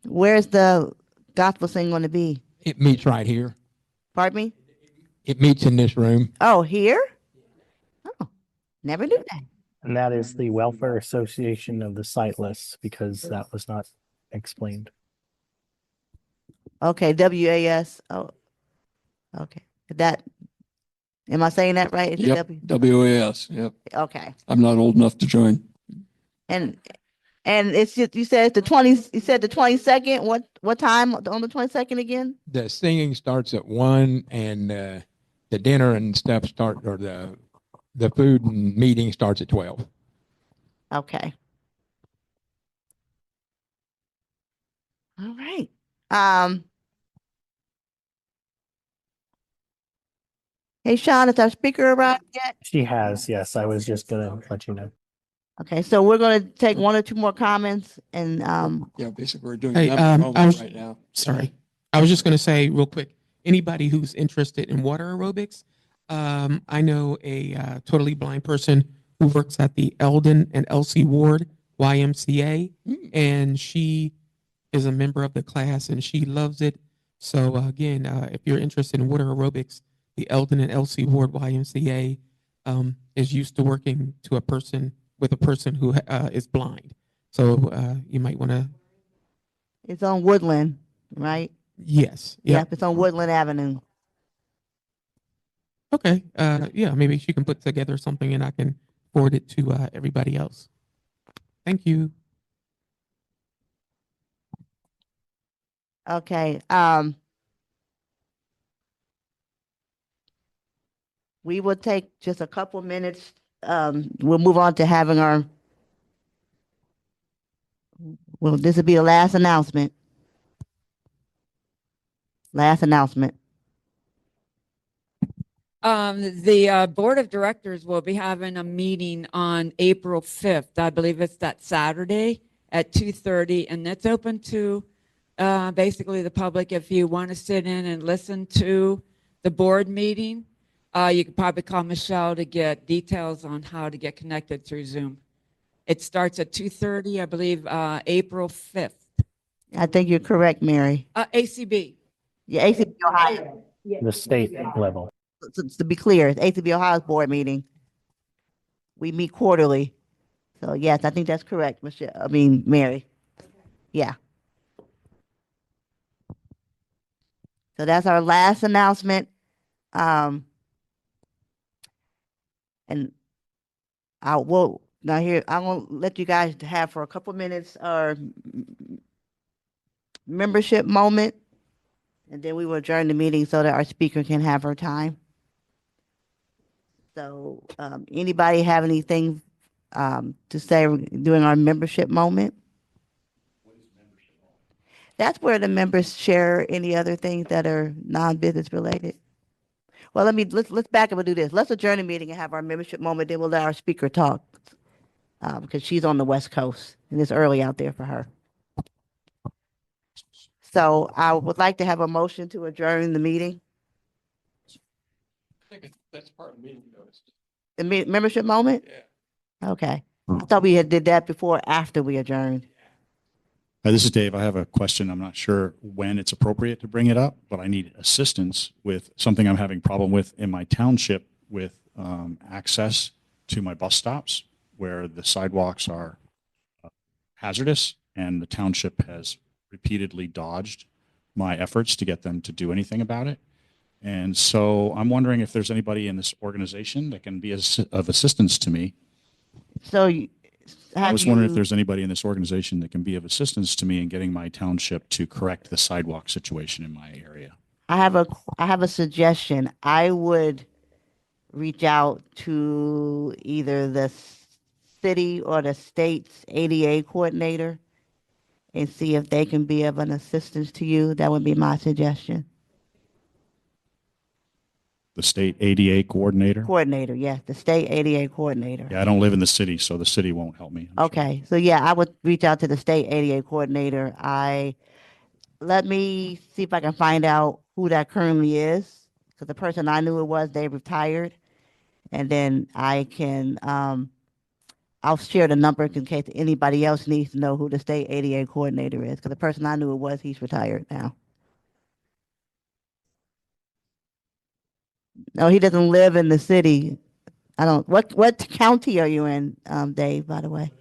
Where's the gospel sing going to be? It meets right here. Pardon me? It meets in this room. Oh, here? Oh, never knew that. And that is the Welfare Association of the Sightless, because that was not explained. Okay, WAS. Oh, okay. Am I saying that right? It's Yep. WAS. Yep. Okay. I'm not old enough to join. And it's just, you said the 22nd. What time on the 22nd again? The singing starts at 1 and the dinner and stuff or the food and meeting starts at 12. Okay. All right. Hey, Sean, is our speaker arrived yet? She has, yes. I was just gonna let you know. Okay, so we're gonna take one or two more comments and Yeah, basically we're doing Hey, member I moments was right now. sorry. I was just going to say real quick. Anybody who's interested in water aerobics, I know a totally blind person who works at the Eldon and Elsie Ward YMCA, and she is a member of the class and she loves it. So again, if you're interested in water aerobics, the Eldon and Elsie Ward YMCA is used to working with a person who is blind. So you might want to. it's on Woodland, right? Yes. Yep, it's on Woodland Avenue. Okay. Yeah, maybe she can put together something and I can forward it to everybody else. Thank you. Okay. We will take just a couple minutes. We'll move on to having this will be the last announcement. Last announcement. The board of directors will be having a meeting on April 5th. I believe it's that Saturday at 2:30, and it's open to basically the public. If you want to sit in and listen to the board meeting, you could probably call Michelle to get details on how to get connected through Zoom. It starts at 2:30, I believe, April 5th. I think you're correct, Mary. ACB. Yeah, ACB Ohio. The state level. So to be clear, it's ACB Ohio's board meeting. We meet quarterly. So yes, I think that's correct, Mary. Yeah. So that's our last announcement. And I'm gonna let you guys have for a couple minutes our membership moment, and then we will adjourn the meeting so that our speaker can have her time. So anybody have anything to say during our membership moment? That's where the members share any other things that are non-business related. Well, let's back up and do this. Let's adjourn the meeting and have our membership moment. Then we'll let our speaker talk because she's on the West Coast and it's early out there for her. So I would like to have a motion to adjourn the meeting. I think that's part of the meeting notice. The membership moment? Yeah. Okay. I thought we did that before after we adjourned. This is Dave. I have a question. I'm not sure when it's appropriate to bring it up, but I need assistance with something I'm having problem with in my township with access to my bus stops where the sidewalks are hazardous, and the township has repeatedly dodged my efforts to get them to do anything about it. And so I'm wondering if there's anybody in this organization that can be of assistance to me. So I was wondering if there's anybody in this organization that can be of assistance to me in getting my township to correct the sidewalk situation in my area. I have a suggestion. I would reach out to either the city or the state's ADA coordinator and see if they can be of an assistance to you. That would be my suggestion. The state ADA coordinator. Coordinator, yes, the state ADA coordinator. Yeah, I don't live in the city, so the city won't help me. I'm sure. Okay, so yeah, I would reach out to the state ADA coordinator. Let me see if I can find out who that currently is, because the person I knew it was, they retired. And then I'll share the number in case anybody else needs to know who the state ADA coordinator is, because the person I knew it was, he's retired now. No, he doesn't live in the city. I don't, what county are you in, Dave, by the way?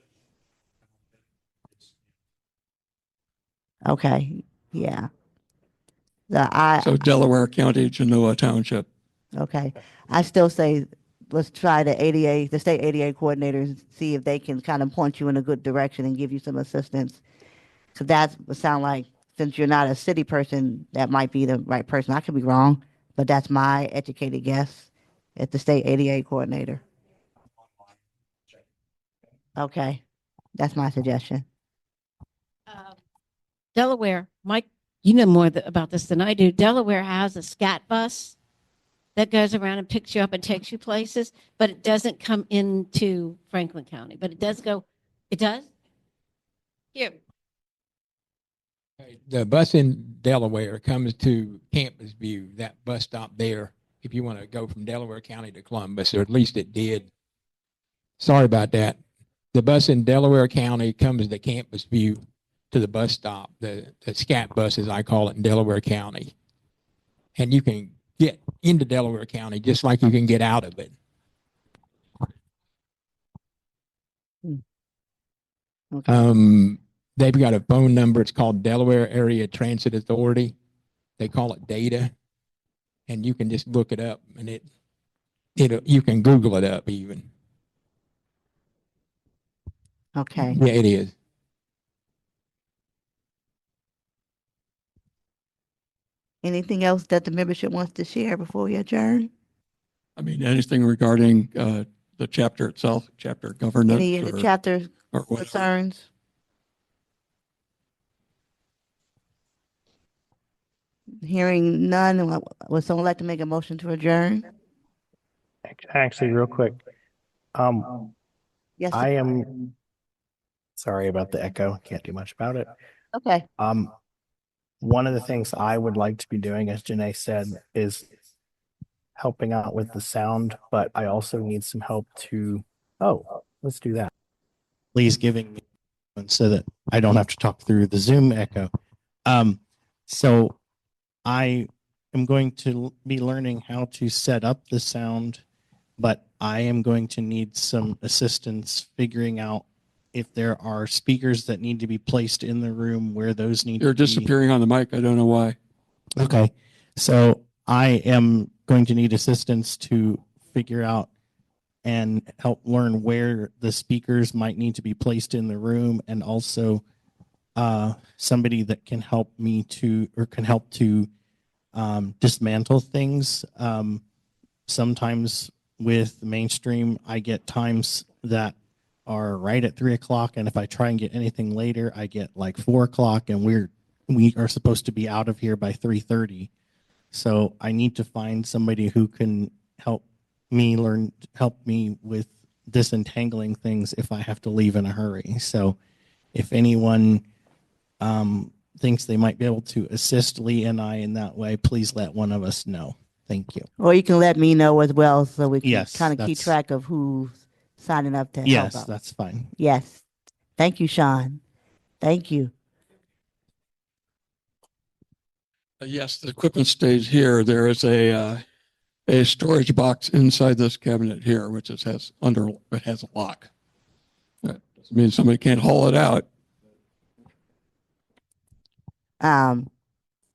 Okay, yeah. So Delaware County, Genoa Township. Okay, I still say, let's try the state ADA coordinators, see if they can kind of point you in a good direction and give you some assistance. So that would sound like, since you're not a city person, that might be the right person. I could be wrong, but that's my educated guess at the state ADA coordinator. Okay, that's my suggestion. Delaware, Mike, you know more about this than I do. Delaware has a scat bus that goes around and picks you up and takes you places, but it doesn't come into Franklin County, but it does go, it does? Here. The bus in Delaware comes to Campus View, that bus stop there, if you want to go from Delaware County to Columbus, or at least it did. Sorry about that. The bus in Delaware County comes to Campus View to the bus stop, the SCAT bus, as I call it, in Delaware County. And you can get into Delaware County just like you can get out of it. Okay. They've got a phone number. It's called Delaware Area Transit Authority. They call it DATA, and you can just look it up, and you can Google it up even. Okay. Yeah, it is. Anything else that the membership wants to share before we adjourn? I mean, anything regarding the chapter itself, chapter governance, Any of the chapter or whatever. concerns? Hearing none, would someone like to make a motion to adjourn? Actually, real quick, Yes. I am sorry about the echo. Can't do much about it. Okay. One of the things I would like to be doing, as Janae said, is helping out with the sound, but I also need some help let's do that. Please giving me one so that I don't have to talk through the Zoom echo. So I am going to be learning how to set up the sound, but I am going to need some assistance figuring out if there are speakers that need to be placed in the room, where those need You're to be. disappearing on the mic. I don't know why. Okay. So I am going to need assistance to figure out and help learn where the speakers might need to be placed in the room, and also somebody that can help me to dismantle things. Sometimes with mainstream, I get times that are right at 3 o'clock, and if I try and get anything later, I get like 4 o'clock, and we are supposed to be out of here by 3:30. So I need to find somebody who can help me with disentangling things if I have to leave in a hurry. So if anyone thinks they might be able to assist Lee and I in that way, please let one of us know. Thank you. Or you can let me know as well, so we can Yes, kind of keep that's- track of who's signing up to help Yes, out. that's fine. Yes. Thank you, Sean. Thank you. Yes, the equipment stays here. There is a storage box inside this cabinet here, which it has a lock. That doesn't mean somebody can't haul it out.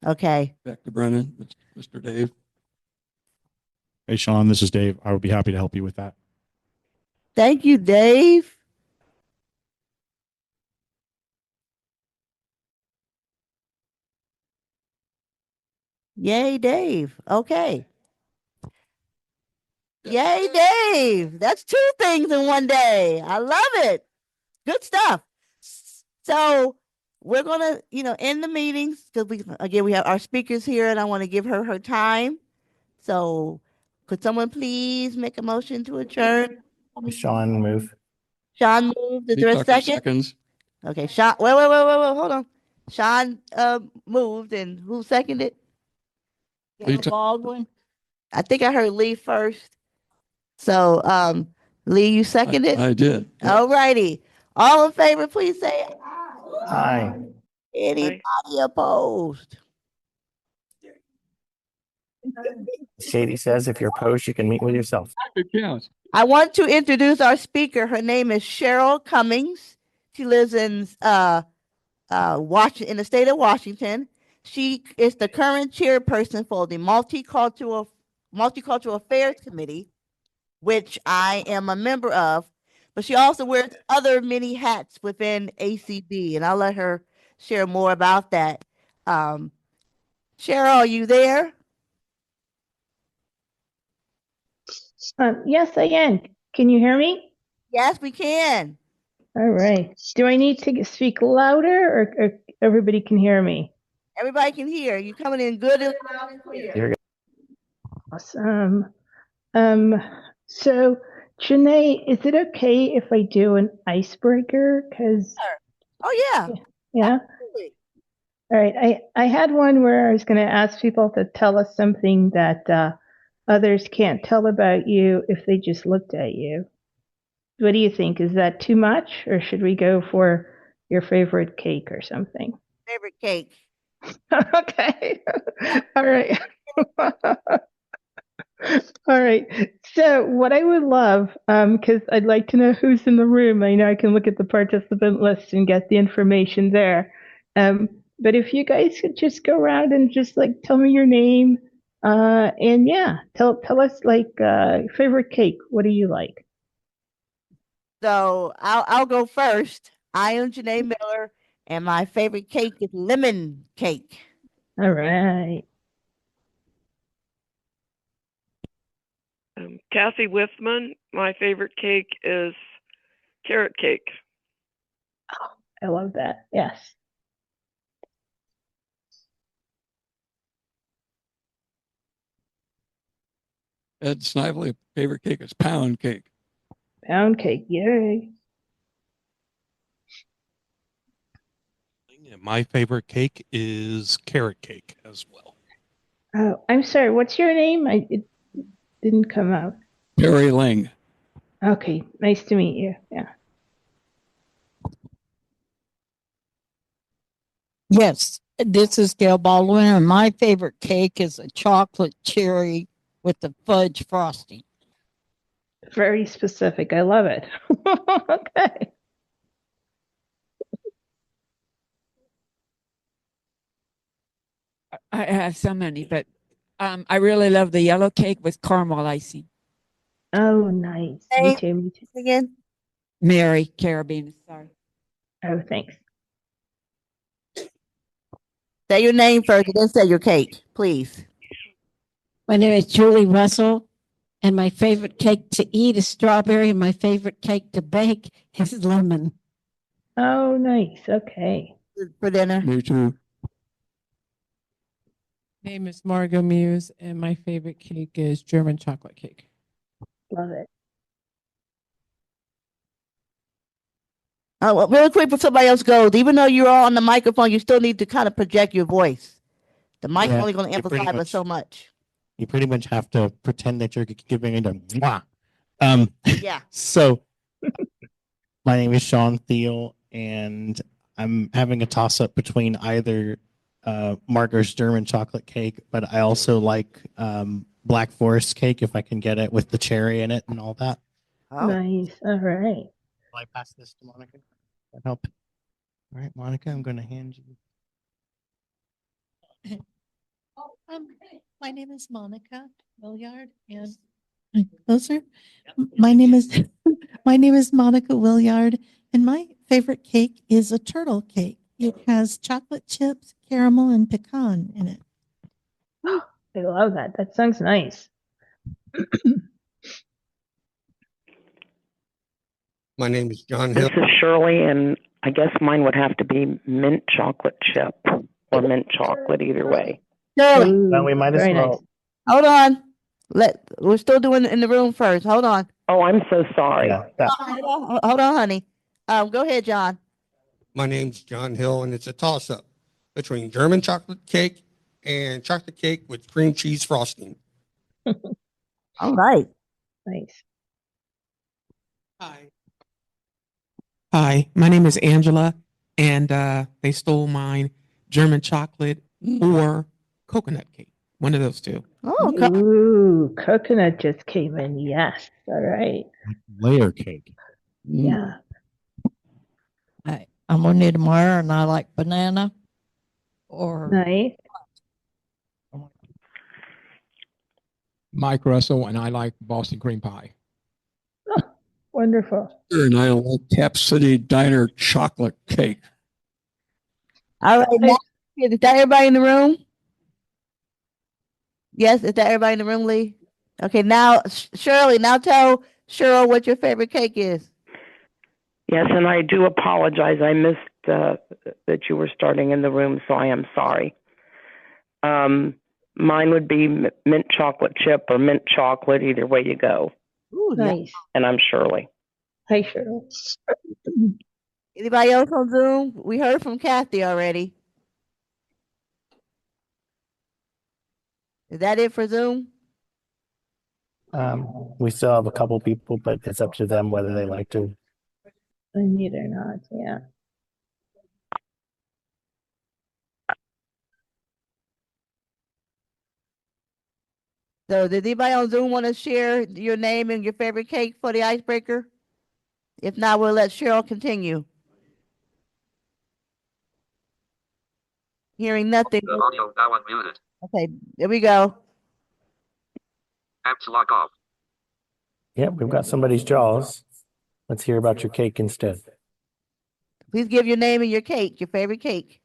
Okay. Back to Brennan, Mr. Dave. Hey, Sean, this is Dave. I would be happy to help you with that. Thank you, Dave. Yay, Dave. Okay. Yay, Dave. That's two things in one day. I love it. Good stuff. So we're going to, end the meetings because we have our speakers here and I want to give her time. So could someone please make a motion to adjourn? Sean, move. Sean moved. Is there a Tucker second? seconds. Okay, Sean, wait, hold on. Sean moved and who seconded? Lee Tucker. Baldwin. I think I heard Lee first. So Lee, you seconded? I did. Yep. All righty. All in favor, please say aye. Aye. Anybody opposed? Shady says if you're opposed, you can meet with yourself. It counts. I want to introduce our speaker. Her name is Cheryl Cummings. She lives in Washington, in the state of Washington. She is the current chairperson for the Multicultural Affairs Committee, which I am a member of. But she also wears other many hats within ACB, and I'll let her share more about that. Cheryl, are you there? Yes, I am. Can you hear me? Yes, we can. All right. Do I need to speak louder or everybody can hear me? Everybody can hear. You coming in good and loud and clear. You're good. Awesome. So Janae, is it okay if I do an icebreaker? Because Oh yeah. yeah. Absolutely. All right. I had one where I was going to ask people to tell us something that others can't tell about you if they just looked at you. What do you think? Is that too much, or should we go for your favorite cake or something? Favorite cake. Okay. All right. All right. So what I would love, because I'd like to know who's in the room. I know I can look at the participant list and get the information there. But if you guys could just go around and just like tell me your name, and yeah, tell us like favorite cake. What do you like? So I'll go first. I am Janae Miller, and my favorite cake is lemon cake. All right. Kathy Withman, my favorite cake is carrot cake. I love that. Yes. Ed Snively, favorite cake is pound cake. Pound cake. Yay. My favorite cake is carrot cake as well. Oh, I'm sorry. What's your name? It didn't come out. Perry Ling. Okay. Nice to meet you. Yeah. Yes, this is Gail Baldwin, and my favorite cake is a chocolate cherry with the fudge frosting. Very specific. I love it. Okay. I have so many, but I really love the yellow cake with caramel icing. Oh, nice. Hey. Me too. Me too. Again. Mary Carabiner, sorry. Oh, thanks. Say your name first, and then say your cake, please. My name is Julie Russell, and my favorite cake to eat is strawberry, and my favorite cake to bake is lemon. Oh, nice. Okay. For dinner. Me too. Name is Margot Muse, and my favorite cake is German chocolate cake. Love it. Well, real quick before somebody else goes, even though you're all on the microphone, you still need to kind of project your voice. The mic's Yeah, only going to you pretty amplify but much- so much. You pretty much have to pretend that you're giving it a mwah. Yeah. So my name is Sean Thiel, and I'm having a toss up between either Margot's German chocolate cake, but I also like Black Forest cake if I can get it with the cherry in it and all that. Oh. Nice. All right. Will I pass this to Monica? That help? All right, Monica, I'm going to hand you. My name is Monica Williard, and closer. My name is Monica Williard, and my favorite cake is a turtle cake. It has chocolate chips, caramel, and pecan in it. I love that. That sounds nice. My name is John This Hill. is Shirley, and I guess mine would have to be mint chocolate chip or mint chocolate, either way. Shirley, Then we might as very well. nice. hold on. We're still doing it in the room first. Hold on. Oh, I'm so sorry. Yeah, that, Hold on, honey. Go ahead, John. My name's John Hill, and it's a toss-up between German chocolate cake and chocolate cake with cream cheese frosting. All right. Nice. Hi, my name is Angela, and they stole mine German chocolate or coconut cake. One of those two. Oh, Ooh, coconut just came in. Yes. All right. Layer cake. Yeah. I'm Juanita Meyer, and I like banana or Nice. Mike Russell, and I like Boston cream pie. Wonderful. And I like Cap City Diner chocolate cake. all right. Now, is that everybody in the room? Yes, is that everybody in the room, Lee? Okay, now, Shirley, now tell Cheryl what your favorite cake is. Yes, and I do apologize. I missed that you were starting in the room, so I am sorry. Mine would be mint chocolate chip or mint chocolate, either way you go. Ooh, Nice. And I'm Shirley. Hi, Cheryl. Anybody else on Zoom? We heard from Kathy already. Is that it for Zoom? we still have a couple people, but it's up to them whether they like to. Unmute or not. Yeah. So does anybody on Zoom want to share your name and your favorite cake for the icebreaker? If not, we'll let Cheryl continue. Hearing nothing. The audio now unmuted. Okay, there we go. Apps log off. Yep, we've got somebody's jaws. Let's hear about your cake instead. Please give your name and your cake, your favorite cake.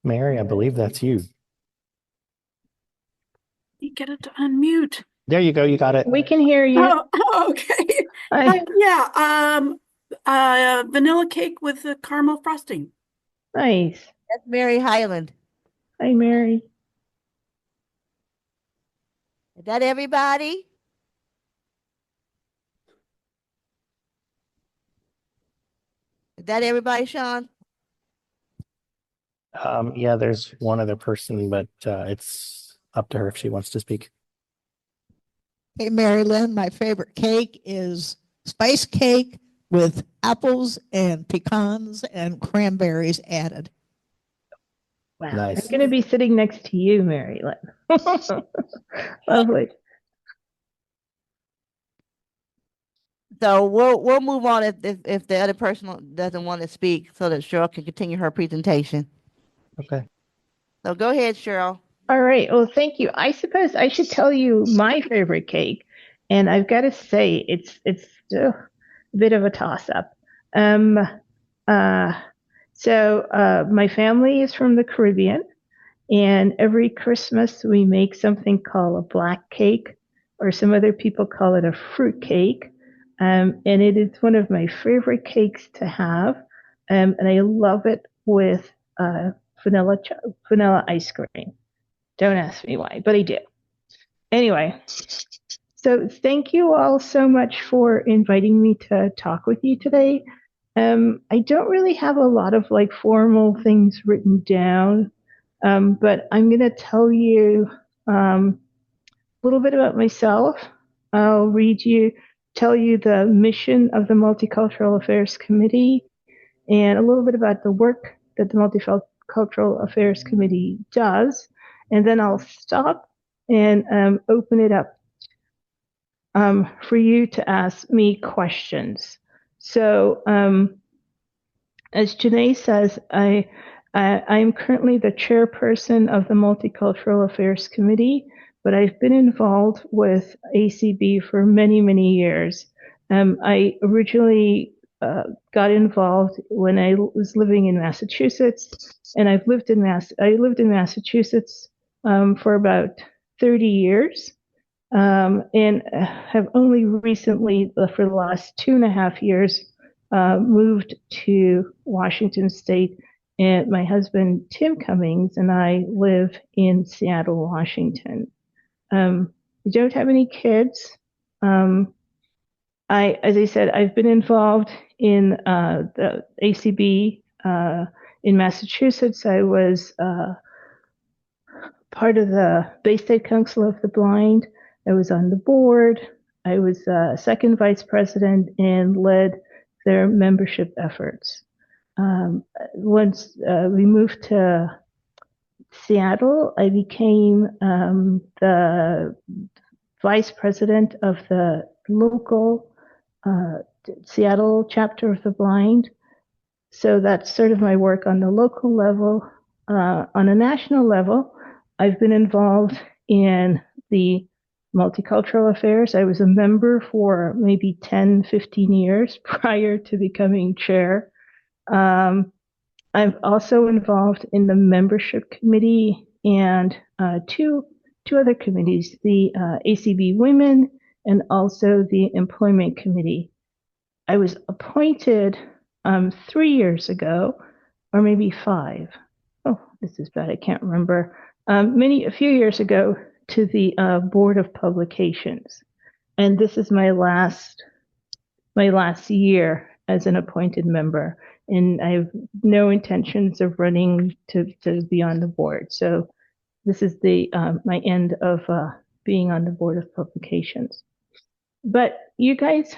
Mary, I believe that's you. You get it to unmute. There you go. You got it. We can hear you. Oh, okay. Vanilla cake with the caramel frosting. Nice. That's Mary Highland. Hi, Mary. Is that everybody? Is that everybody, Sean? Yeah, there's one other person, but it's up to her if she wants to speak. Hey, Mary Lynn, my favorite cake is spice cake with apples and pecans and cranberries added. Wow. Nice. I'm going to be sitting next to you, Mary Lynn. Lovely. So we'll move on if the other person doesn't want to speak, so that Cheryl can continue her presentation. Okay. So go ahead, Cheryl. All right. Well, thank you. I suppose I should tell you my favorite cake, and I've got to say it's a bit of a toss-up. So my family is from the Caribbean, and every Christmas we make something called a black cake, or some other people call it a fruit cake. And it is one of my favorite cakes to have, and I love it with vanilla ice cream. Don't ask me why, but I do. Anyway, so thank you all so much for inviting me to talk with you today. I don't really have a lot of formal things written down, but I'm going to tell you a little bit about myself. I'll tell you the mission of the Multicultural Affairs Committee, and a little bit about the work that the Multicultural Affairs Committee does, and then I'll stop and open it up for you to ask me questions. So, as Janae says, I'm currently the chairperson of the Multicultural Affairs Committee, but I've been involved with ACB for many, many years. I originally got involved when I was living in Massachusetts, and I lived in Massachusetts for about 30 years and have only recently, for the last 2.5 years, moved to Washington State. And my husband, Tim Cummings, and I live in Seattle, Washington. We don't have any kids. As I said, I've been involved in the ACB in Massachusetts. I was part of the Bay State Council of the Blind. I was on the board. I was second vice president and led their membership efforts. Once we moved to Seattle, I became the vice president of the local Seattle chapter of the Blind. So that's sort of my work on the local level. On a national level, I've been involved in the Multicultural Affairs. I was a member for maybe 10, 15 years prior to becoming chair. I'm also involved in the membership committee and two other committees, the ACB Women and also the employment committee. I was appointed 3 years ago, or maybe 5. Oh, this is bad. I can't remember. A few years ago to the Board of Publications, and this is my last year as an appointed member, and I have no intentions of running to be on the board. So this is the my end of being on the Board of Publications. But you guys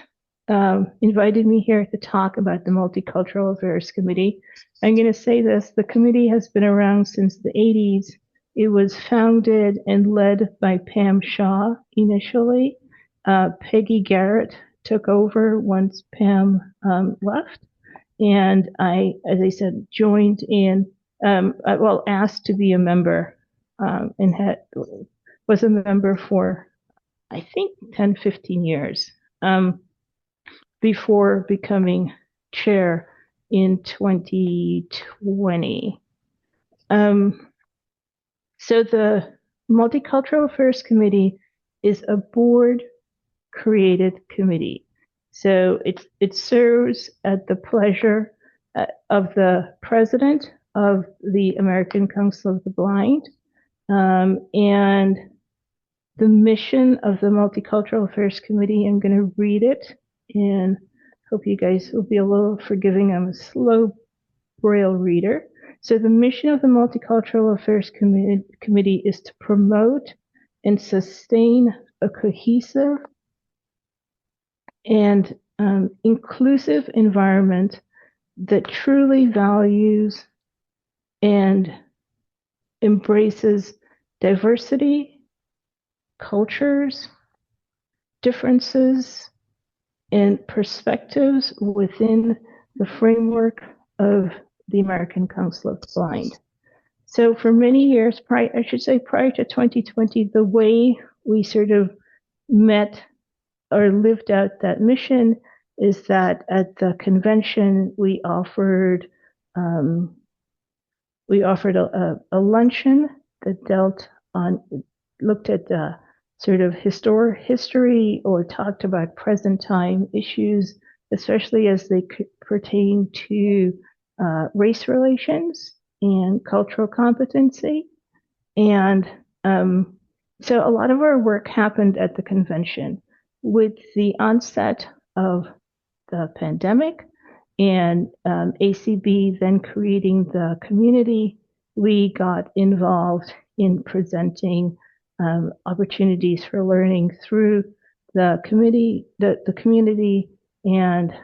invited me here to talk about the Multicultural Affairs Committee. I'm going to say this: the committee has been around since the 80s. It was founded and led by Pam Shaw initially. Peggy Garrett took over once Pam left. And I, as I said, joined in, asked to be a member and was a member for, I think, 10, 15 years before becoming chair in 2020. So the Multicultural Affairs Committee is a board-created committee. So it serves at the pleasure of the president of the American Council of the Blind. And the mission of the Multicultural Affairs Committee, I'm going to read it and hope you guys will be a little forgiving. I'm a slow Braille reader. So the mission of the Multicultural Affairs Committee is to promote and sustain a cohesive and inclusive environment that truly values and embraces diversity, cultures, differences, and perspectives within the framework of the American Council of the Blind. So for many years, prior to 2020, the way we sort of met or lived out that mission is that at the convention we offered a luncheon that looked at sort of history or talked about present time issues, especially as they pertain to race relations and cultural competency. And so a lot of our work happened at the convention. With the onset of the pandemic and ACB then creating the community, we got involved in presenting opportunities for learning through the community, and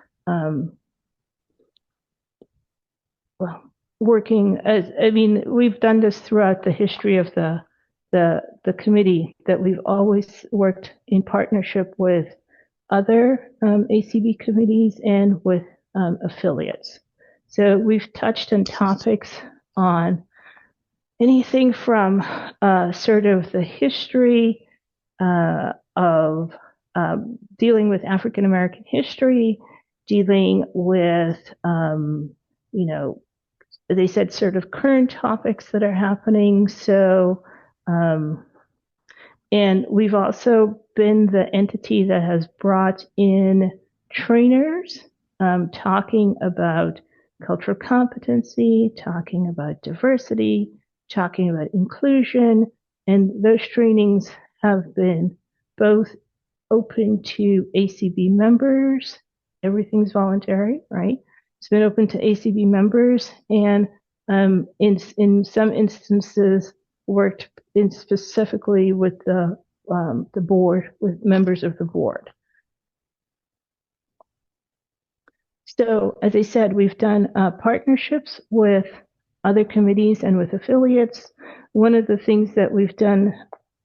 working we've done this throughout the history of the committee, that we've always worked in partnership with other ACB committees and with affiliates. So we've touched on topics on anything from sort of the history of dealing with African American history, dealing with, they said sort of current topics that are happening. So And we've also been the entity that has brought in trainers talking about cultural competency, talking about diversity, talking about inclusion. And those trainings have been both open to ACB members. Everything's voluntary, right? It's been open to ACB members, and in some instances worked in specifically with the board, with members of the board. So, as I said, we've done partnerships with other committees and with affiliates. One of the things that we've done,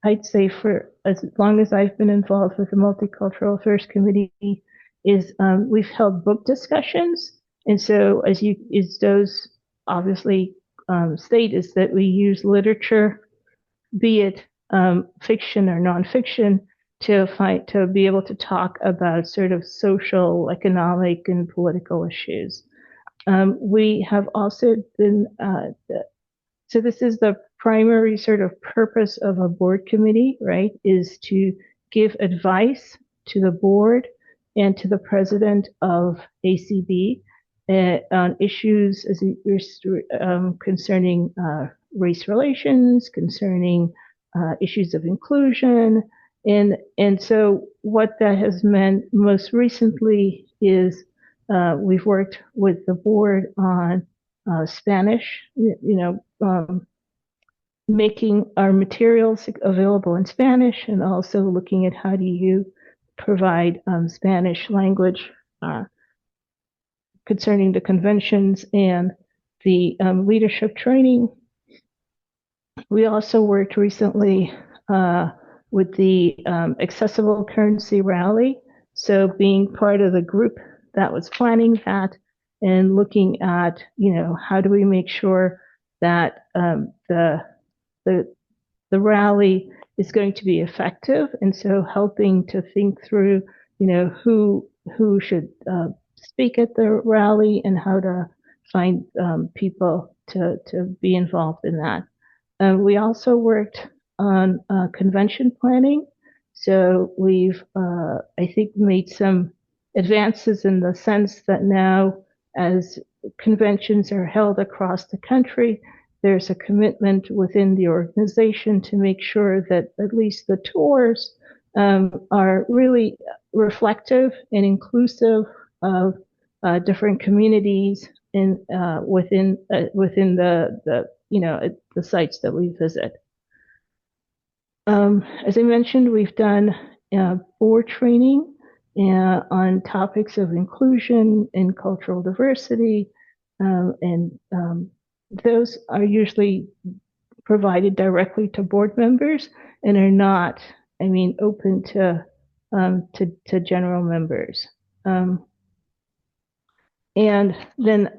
I'd say for as long as I've been involved with the Multicultural Affairs Committee, is we've held book discussions. And so, as those obviously state, is that we use literature, be it fiction or nonfiction, to be able to talk about sort of social, economic, and political issues. We have also been, so this is the primary sort of purpose of a board committee, right, is to give advice to the board and to the president of ACB on issues concerning race relations, concerning issues of inclusion. And so what that has meant most recently is we've worked with the board on Spanish, making our materials available in Spanish, and also looking at how do you provide Spanish language concerning the conventions and the leadership training. We also worked recently with the Accessible Currency Rally. So being part of the group that was planning that and looking at, how do we make sure that the rally is going to be effective. And so helping to think through, who should speak at the rally and how to find people to be involved in that. We also worked on convention planning. So we've, I think, made some advances in the sense that now, as conventions are held across the country, there's a commitment within the organization to make sure that at least the tours are really reflective and inclusive of different communities in within the sites that we visit. As I mentioned, we've done board training on topics of inclusion and cultural diversity, and those are usually provided directly to board members and are not, open to general members. And then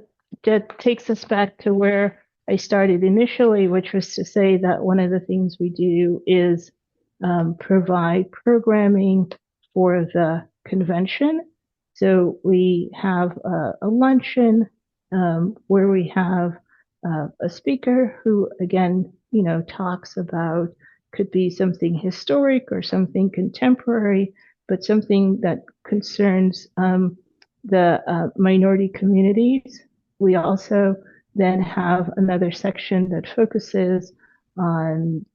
that takes us back to where I started initially, which was to say that one of the things we do is provide programming for the convention. So we have a luncheon where we have a speaker who, again, talks about, could be something historic or something contemporary, but something that concerns the minority communities. We also then have another section that focuses on,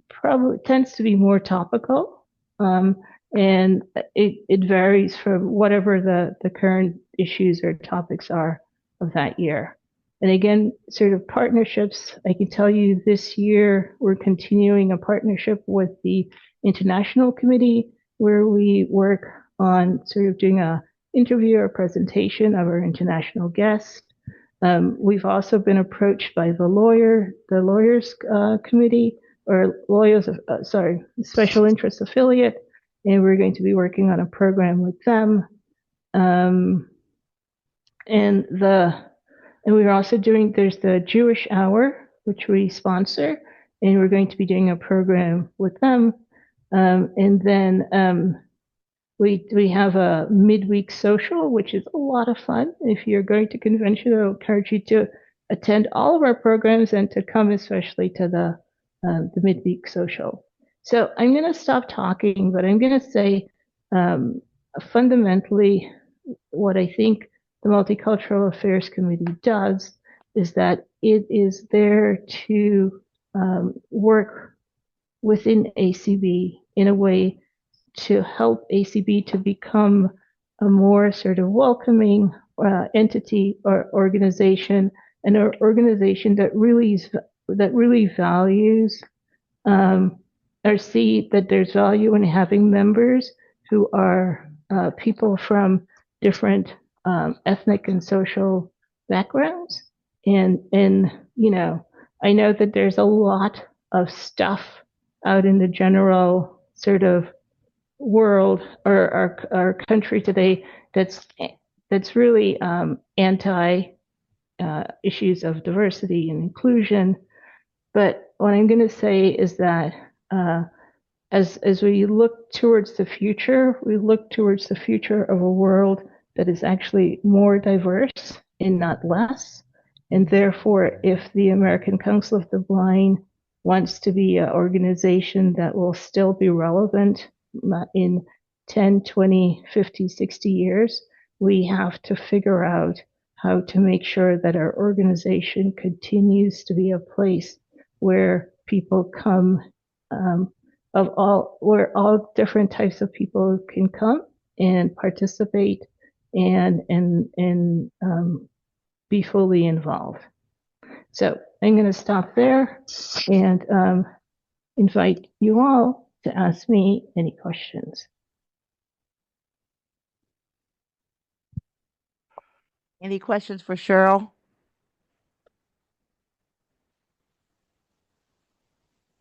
probably tends to be more topical, and it varies from whatever the current issues or topics are of that year. And again, sort of partnerships, I can tell you this year we're continuing a partnership with the International Committee, where we work on sort of doing a interview or presentation of our international guests. We've also been approached by the Lawyers Committee, or Special Interest Affiliate, and we're going to be working on a program with them. And we're also doing, there's the Jewish Hour, which we sponsor, and we're going to be doing a program with them. And then we have a midweek social, which is a lot of fun. If you're going to convention, I encourage you to attend all of our programs and to come especially to the midweek social. So I'm going to stop talking, but I'm going to say fundamentally what I think the Multicultural Affairs Committee does is that it is there to work within ACB in a way to help ACB to become a more sort of welcoming entity or organization, and an organization that really values or see that there's value in having members who are people from different ethnic and social backgrounds. And you know, I know that there's a lot of stuff out in the general sort of world or our country today that's really anti issues of diversity and inclusion. But what I'm going to say is that as we look towards the future, we look towards the future of a world that is actually more diverse and not less. And therefore, if the American Council of the Blind wants to be an organization that will still be relevant in 10, 20, 50, 60 years, we have to figure out how to make sure that our organization continues to be a place where people come where all different types of people can come and participate and be fully involved. So I'm going to stop there and invite you all to ask me any questions. Any questions for Cheryl?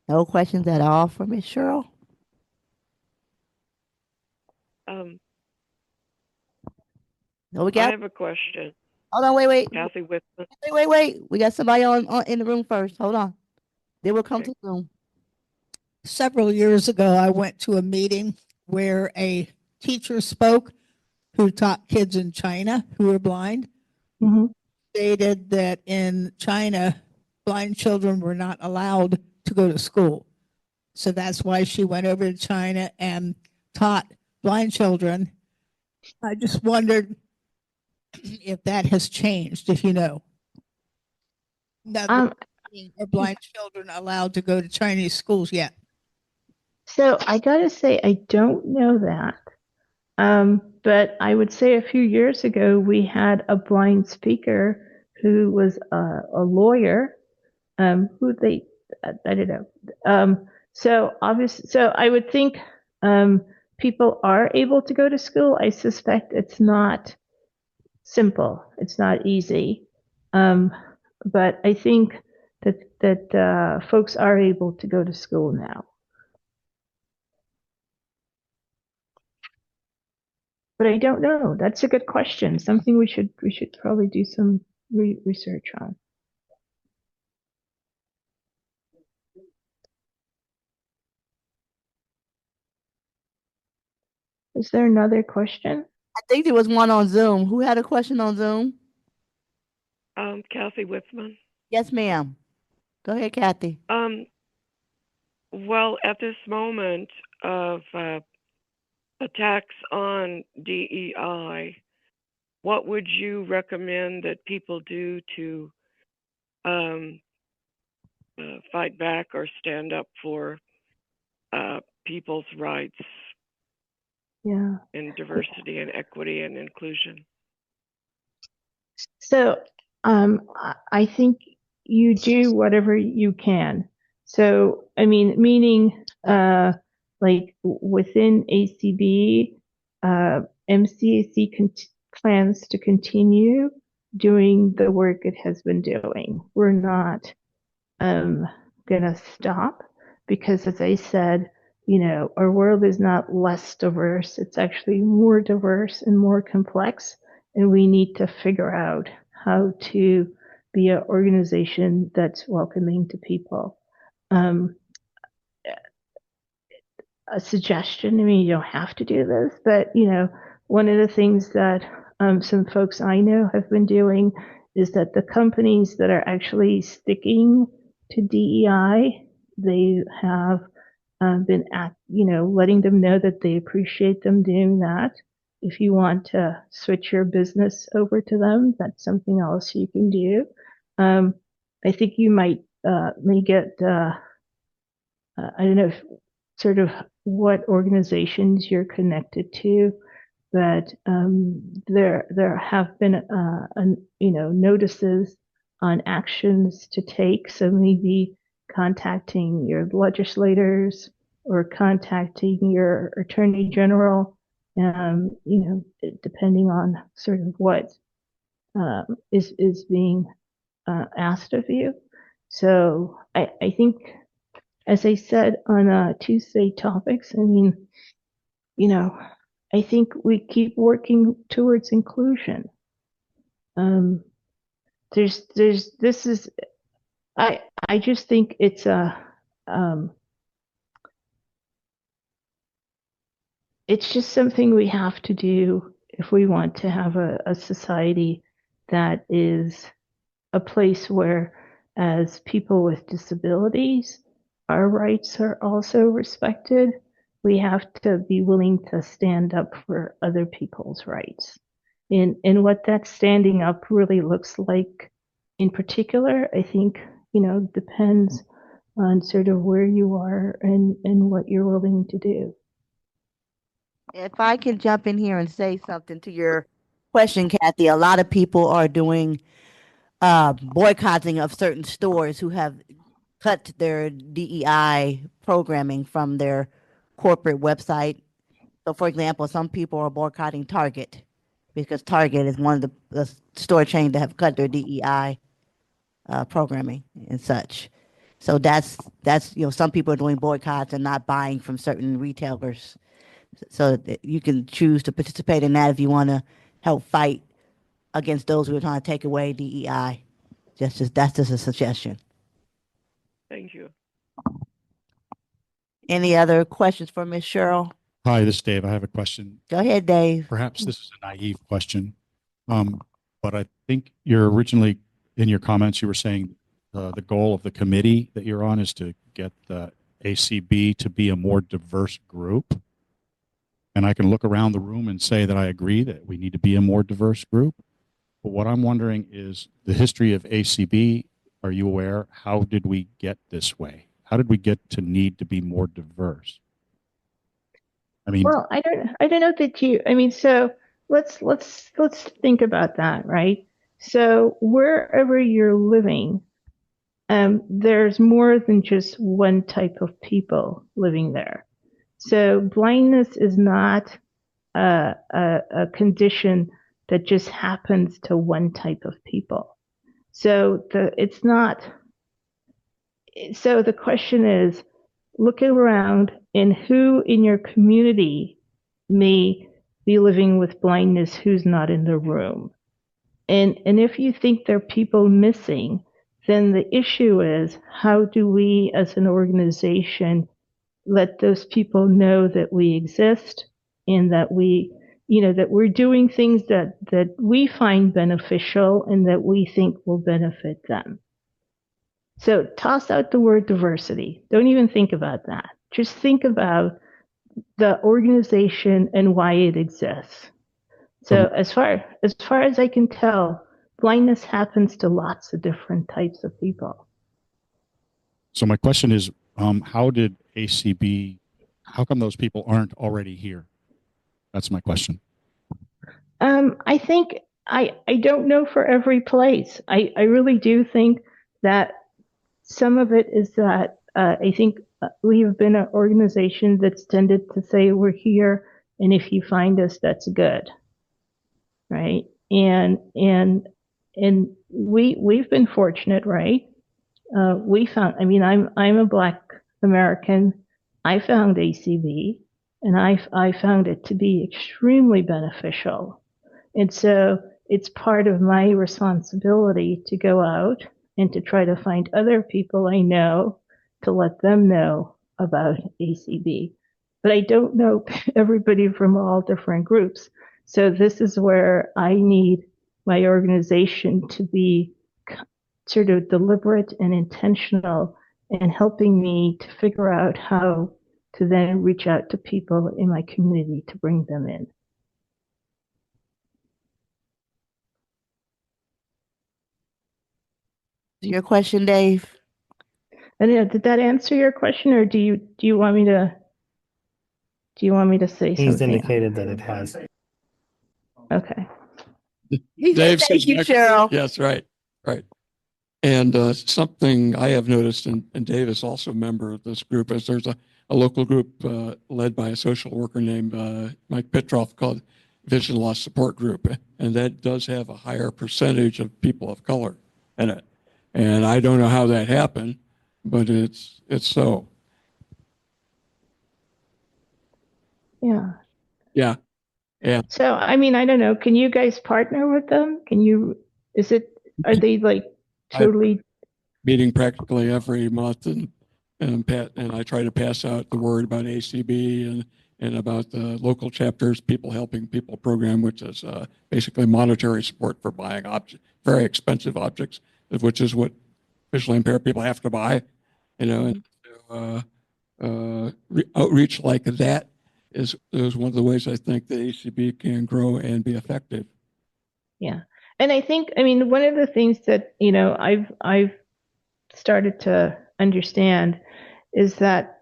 No questions at all for Miss Cheryl? No, we I got. have a question. Hold on, wait. Kathy Whitman. Wait. We got somebody on in the room first. Hold on. Then we'll come to Zoom. Several years ago, I went to a meeting where a teacher spoke who taught kids in China who were blind. Mm-hmm. Stated that in China, blind children were not allowed to go to school. So that's why she went over to China and taught blind children. I just wondered if that has changed, if you know. Are blind children allowed to go to Chinese schools yet? So I gotta say, I don't know that. But I would say a few years ago, we had a blind speaker who was a lawyer, I don't know. So obviously, so I would think people are able to go to school. I suspect it's not simple. It's not easy. But I think that folks are able to go to school now. But I don't know. That's a good question. Something we should probably do some research on. Is there another question? I think there was one on Zoom. Who had a question on Zoom? Kathy Whitman. Yes, ma'am. Go ahead, Kathy. Well, at this moment of attacks on DEI, what would you recommend that people do to fight back or stand up for people's rights? Yeah. In diversity and equity and inclusion? So I think you do whatever you can. So, I mean, meaning like within ACB, MCAC plans to continue doing the work it has been doing. We're not gonna stop because, as I said, you know, our world is not less diverse. It's actually more diverse and more complex. And we need to figure out how to be an organization that's welcoming to people. A suggestion, I mean, you don't have to do this, but, you know, one of the things that some folks I know have been doing is that the companies that are actually sticking to DEI, they have been letting them know that they appreciate them doing that. If you want to switch your business over to them, that's something else you can do. I think you may get I don't know if, sort of what organizations you're connected to, but there have been notices on actions to take. So maybe contacting your legislators or contacting your attorney general, depending on sort of what is being asked of you. So I think, as I said on Tuesday topics, I think we keep working towards inclusion. I just think it's it's just something we have to do if we want to have a society that is a place where, as people with disabilities, our rights are also respected. We have to be willing to stand up for other people's rights. And what that standing up really looks like in particular, I think, depends on sort of where you are and what you're willing to do. If I can jump in here and say something to your question, Kathy, a lot of people are doing boycotting of certain stores who have cut their DEI programming from their corporate website. So, for example, some people are boycotting Target because Target is one of the store chains that have cut their DEI programming and such. So that's some people are doing boycotts and not buying from certain retailers. So that you can choose to participate in that if you want to help fight against those who are trying to take away DEI. That's just a suggestion. Thank you. Any other questions for Ms. Cheryl? Hi, this is Dave. I have a question. Go ahead, Dave. Perhaps this is a naive question, but I think you're originally in your comments, you were saying the goal of the committee that you're on is to get the ACB to be a more diverse group. And I can look around the room and say that I agree that we need to be a more diverse group. But what I'm wondering is the history of ACB. Are you aware? How did we get this way? How did we get to need to be more diverse? I mean, well, I don't know that you. So let's think about that, right? So wherever you're living, there's more than just one type of people living there. So blindness is not a condition that just happens to one type of people. So it's not. So the question is, look around and who in your community may be living with blindness who's not in the room. And if you think there are people missing, then the issue is, how do we as an organization let those people know that we exist and that that we're doing things that we find beneficial and that we think will benefit them. So toss out the word diversity. Don't even think about that. Just think about the organization and why it exists. So as far as I can tell, blindness happens to lots of different types of people. so my question is, how did ACB, how come those people aren't already here? That's my question. I think I don't know for every place. I really do think that some of it is that I think we have been an organization that's tended to say we're here, and if you find us, that's good, right? And we've been fortunate, right? We found. I'm a Black American. I found ACB, and I found it to be extremely beneficial. And so it's part of my responsibility to go out and to try to find other people I know to let them know about ACB. But I don't know everybody from all different groups. So this is where I need my organization to be sort of deliberate and intentional in helping me to figure out how to then reach out to people in my community to bring them in. Your question, Dave? And did that answer your question, or do you want me to say He's something? indicated that it has. Okay. Dave Thank said you, Cheryl. Yes, right. And something I have noticed, and Dave is also a member of this group, is there's a local group led by a social worker named Mike Petroff called Vision Loss Support Group. And that does have a higher percentage of people of color in it. And I don't know how that happened, but it's so. Yeah. Yeah. Yeah. So, I mean, I don't know. Can you guys partner with them? Are they like totally? Meeting practically every month, and I try to pass out the word about ACB and about the local chapters, People Helping People program, which is basically monetary support for buying very expensive objects, which is what visually impaired people have to buy, and outreach like that is one of the ways I think the ACB can grow and be effective. Yeah. And I think, I mean, one of the things that, I've started to understand is that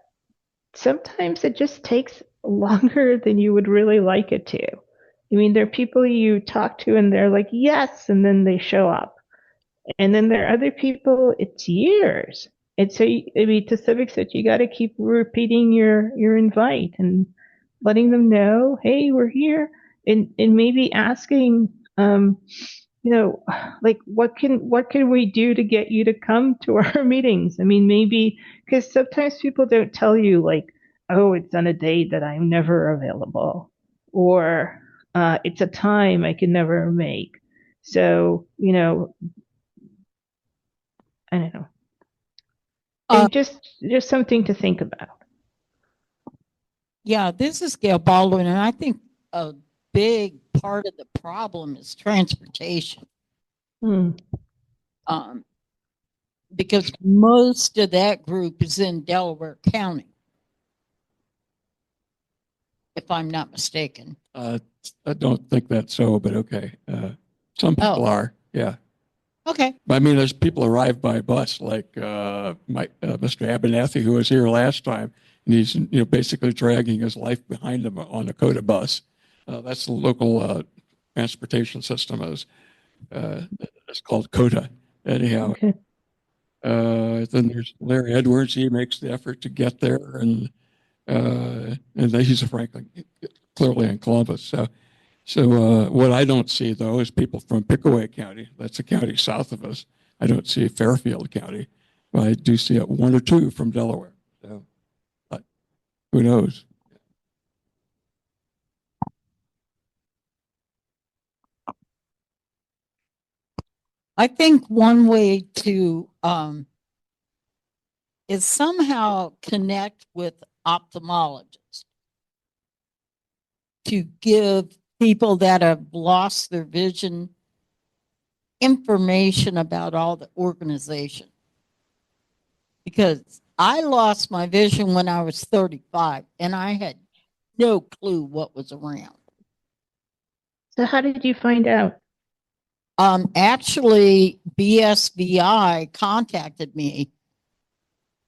sometimes it just takes longer than you would really like it to. I mean, there are people you talk to and they're like, yes, and then they show up. And then there are other people, it's years. And so, I mean, to some extent, you got to keep repeating your invite and letting them know, hey, we're here, and maybe asking, like what can we do to get you to come to our meetings? I mean, maybe because sometimes people don't tell you like, oh, it's on a day that I'm never available, or it's a time I can never make. So, I don't know. Just something to think about. Yeah, this is Gail Baldwin, and I think a big part of the problem is transportation. Because most of that group is in Delaware County, if I'm not mistaken. I don't think that's so, but okay. Some people are, yeah. Okay. I mean, there's people arrive by bus, like Mr. Abernathy, who was here last time, and he's basically dragging his life behind him on a COTA bus. That's the local transportation system. It's called COTA. Anyhow, okay. Then there's Larry Edwards. He makes the effort to get there, and he's clearly in Columbus. So what I don't see, though, is people from Pickaway County. That's a county south of us. I don't see Fairfield County. But I do see one or two from Delaware. So, but who knows? I think one way to is somehow connect with ophthalmologists to give people that have lost their vision information about all the organization. Because I lost my vision when I was 35 and I had no clue what was around. So how did you find out? Actually, BSVI contacted me.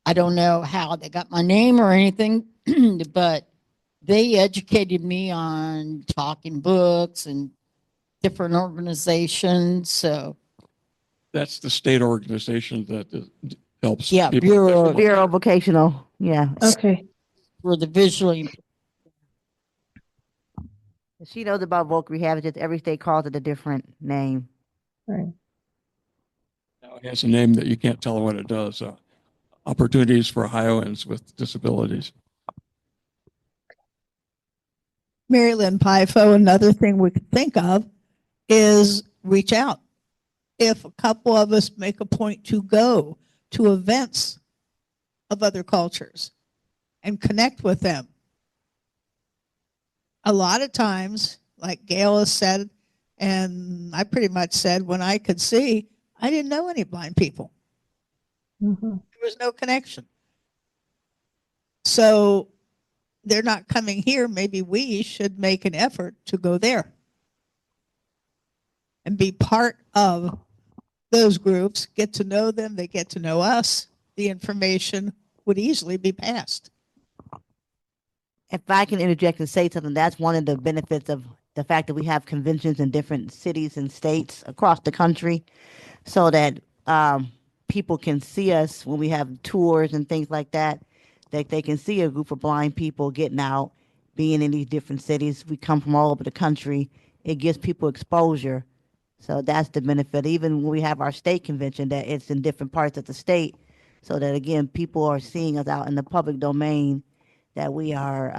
I don't know how they got my name or anything, but they educated me on talking books and different organizations. So that's the state organization that helps. Yeah, people. Bureau Vocational. Yeah. Okay. For the visually. She knows about voc rehab. It's just every state calls it a different name. Right. Now it has a name that you can't tell what it does. Opportunities for Ohioans with disabilities. Mary Lynn Pifo, another thing we could think of is reach out. If a couple of us make a point to go to events of other cultures and connect with them. A lot of times, like Gail has said, and I pretty much said, when I could see, I didn't know any blind people. Mm-hmm. There was no connection. So they're not coming here, maybe we should make an effort to go there and be part of those groups, get to know them, they get to know us. The information would easily be passed. If I can interject and say something, that's one of the benefits of the fact that we have conventions in different cities and states across the country, so that people can see us when we have tours and things like that, that they can see a group of blind people getting out, being in these different cities. We come from all over the country. It gives people exposure. So that's the benefit. Even when we have our state convention, that it's in different parts of the state, so that again, people are seeing us out in the public domain, that we are,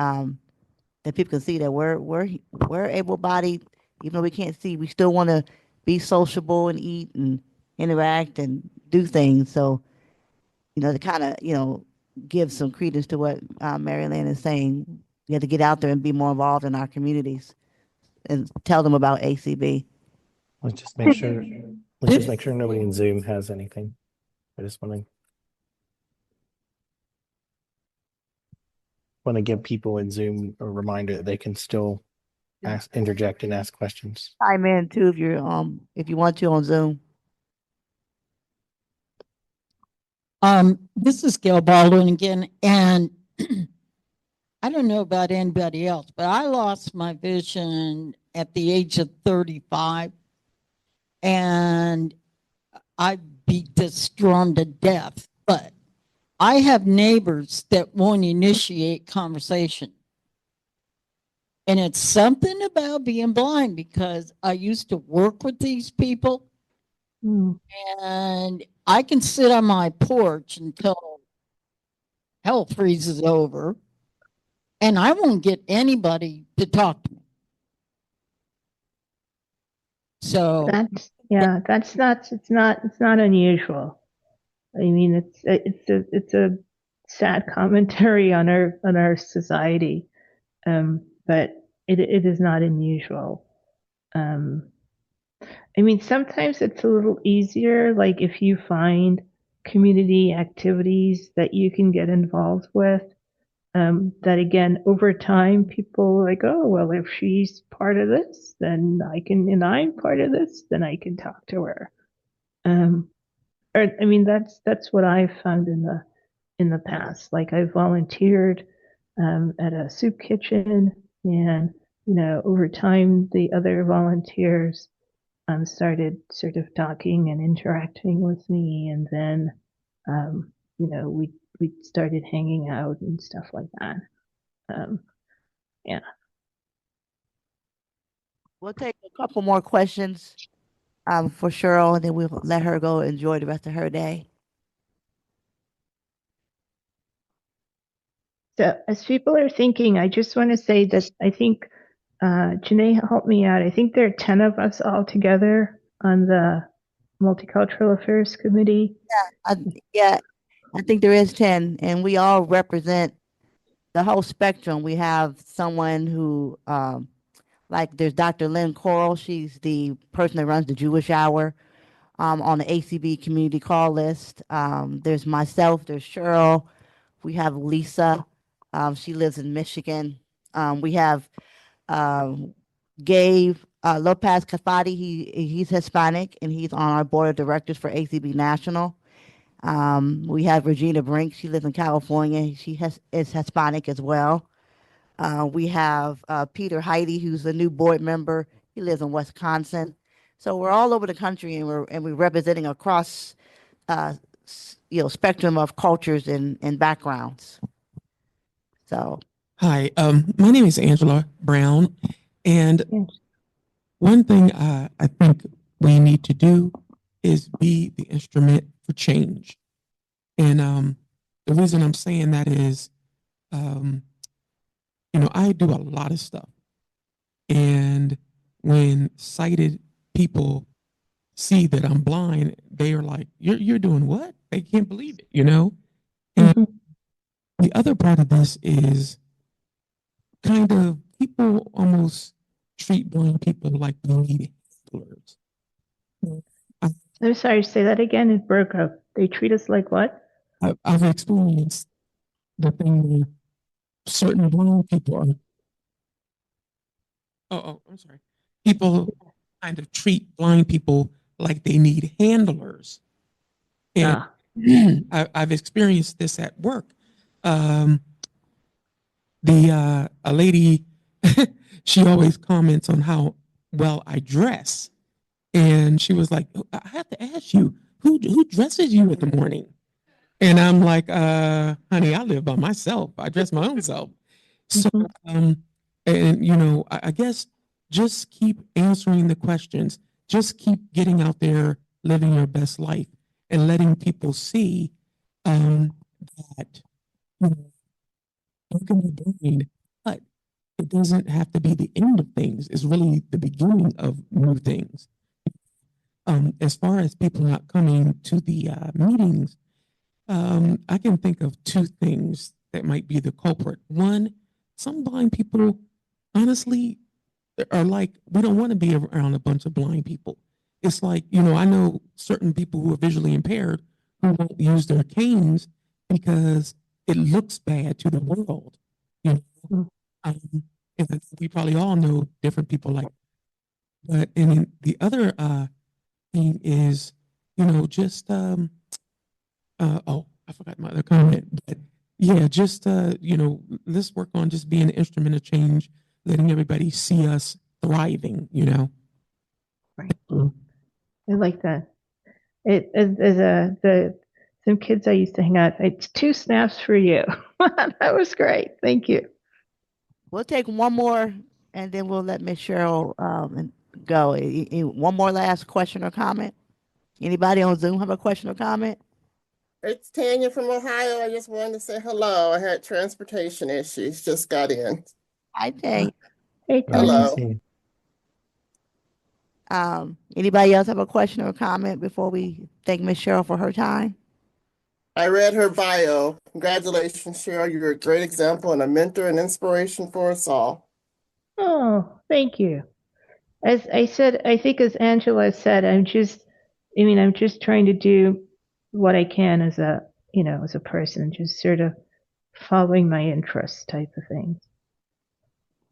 that people can see that we're able-bodied. Even though we can't see, we still want to be sociable and eat and interact and do things. So, to kind of, give some credence to what Mary Lynn is saying. We have to get out there and be more involved in our communities and tell them about ACB. Let's just make sure. Let's just make sure nobody in Zoom has anything. I just want to give people in Zoom a reminder that they can still interject and ask questions. Chime in too if you want to on Zoom. This is Gail Baldwin again, and I don't know about anybody else, but I lost my vision at the age of 35, and I beat this drum to death. But I have neighbors that won't initiate conversation. And it's something about being blind, because I used to work with these people, and I can sit on my porch until hell freezes over, and I won't get anybody to talk to me. So it's not unusual. I mean, it's a sad commentary on our society, but it is not unusual. I mean, sometimes it's a little easier, like if you find community activities that you can get involved with, that again, over time, people are like, oh, well, if she's part of this, then and I'm part of this, then I can talk to her. I mean, that's what I've found in the past. Like, I volunteered at a soup kitchen, and over time, the other volunteers started sort of talking and interacting with me, and then we started hanging out and stuff like that. Yeah. We'll take a couple more questions for Cheryl, and then we'll let her go enjoy the rest of her day. So as people are thinking, I just want to say that I think Janae helped me out. I think there are 10 of us all together on the Multicultural Affairs Committee. I think there is 10, and we all represent the whole spectrum. We have someone who, like there's Dr. Lynn Coral. She's the person that runs the Jewish Hour on the ACB community call list. There's myself, there's Cheryl. We have Lisa. She lives in Michigan. We have Gabe Lopez Cafati. He's Hispanic, and he's on our board of directors for ACB National. We have Regina Brink. She lives in California. She is Hispanic as well. We have Peter Heidi, who's a new board member. He lives in Wisconsin. So we're all over the country, and we're representing across spectrum of cultures and backgrounds. So Hi, my name is Angela Brown, and one thing I think we need to do is be the instrument for change. And the reason I'm saying that is, I do a lot of stuff. And when sighted people see that I'm blind, they are like, you're doing what? They can't believe it, And the other part of this is kind of people almost treat blind people like they need handlers. I'm sorry, say that again. It broke up. They treat us like what? I've experienced the thing where certain blind people are, I'm sorry. People kind of treat blind people like they need handlers. And I've experienced this at work. A lady, she always comments on how well I dress. And she was like, "Oh, I have to ask you, who dresses you in the morning?" And I'm like, honey, I live by myself. I dress my own self. So, and you know, I guess just keep answering the questions. Just keep getting out there, living your best life, and letting people see that you know, you can be blind, but it doesn't have to be the end of things. It's really the beginning of new things. As far as people not coming to the meetings, I can think of two things that might be the culprit. One, some blind people, honestly, are like, we don't want to be around a bunch of blind people. It's like, you know, I know certain people who are visually impaired who won't use their canes because it looks bad to the world. You know, and we probably all know different people like. But and then the other thing is, you know, just I forgot my other comment, but yeah, just you know, let's work on just being an instrument of change, letting everybody see us thriving, you know. Right. I like that. It as some kids I used to hang out. It's 2 snaps for you. That was great. Thank you. We'll take one more, and then we'll let Miss Cheryl go. One more last question or comment. Anybody on Zoom have a question or comment? It's Tanya from Ohio. I just wanted to say hello. I had transportation issues, just got in. Hi, Tanya. Hey, Hello. Anybody else have a question or comment before we thank Miss Cheryl for her time? I read her bio. Congratulations, Cheryl. You're a great example and a mentor and inspiration for us all. Oh, thank you. As I said, I think as Angela said, I'm just trying to do what I can as a person, just sort of following my interests type of thing.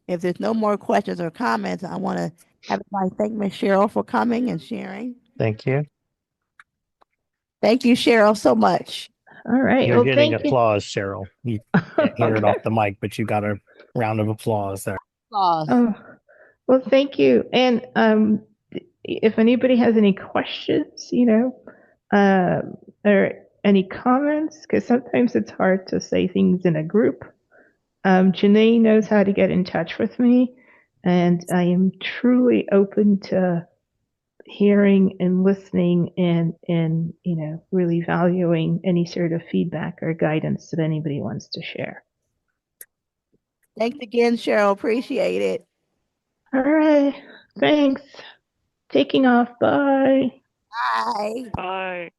If there's no more questions or comments, I want to have everybody thank Miss Cheryl for coming and sharing. Thank you. Thank you, Cheryl, so much. All right. You're Well, getting thank you. applause, Cheryl. You can't hear it off the mic, but you got a round of applause there. Oh, well, thank you. And if anybody has any questions, or any comments, because sometimes it's hard to say things in a group, Janae knows how to get in touch with me, and I am truly open to hearing and listening and really valuing any sort of feedback or guidance that anybody wants to share. Thanks again, Cheryl. Appreciate it. All right. Thanks. Taking off. Bye. Bye. Bye.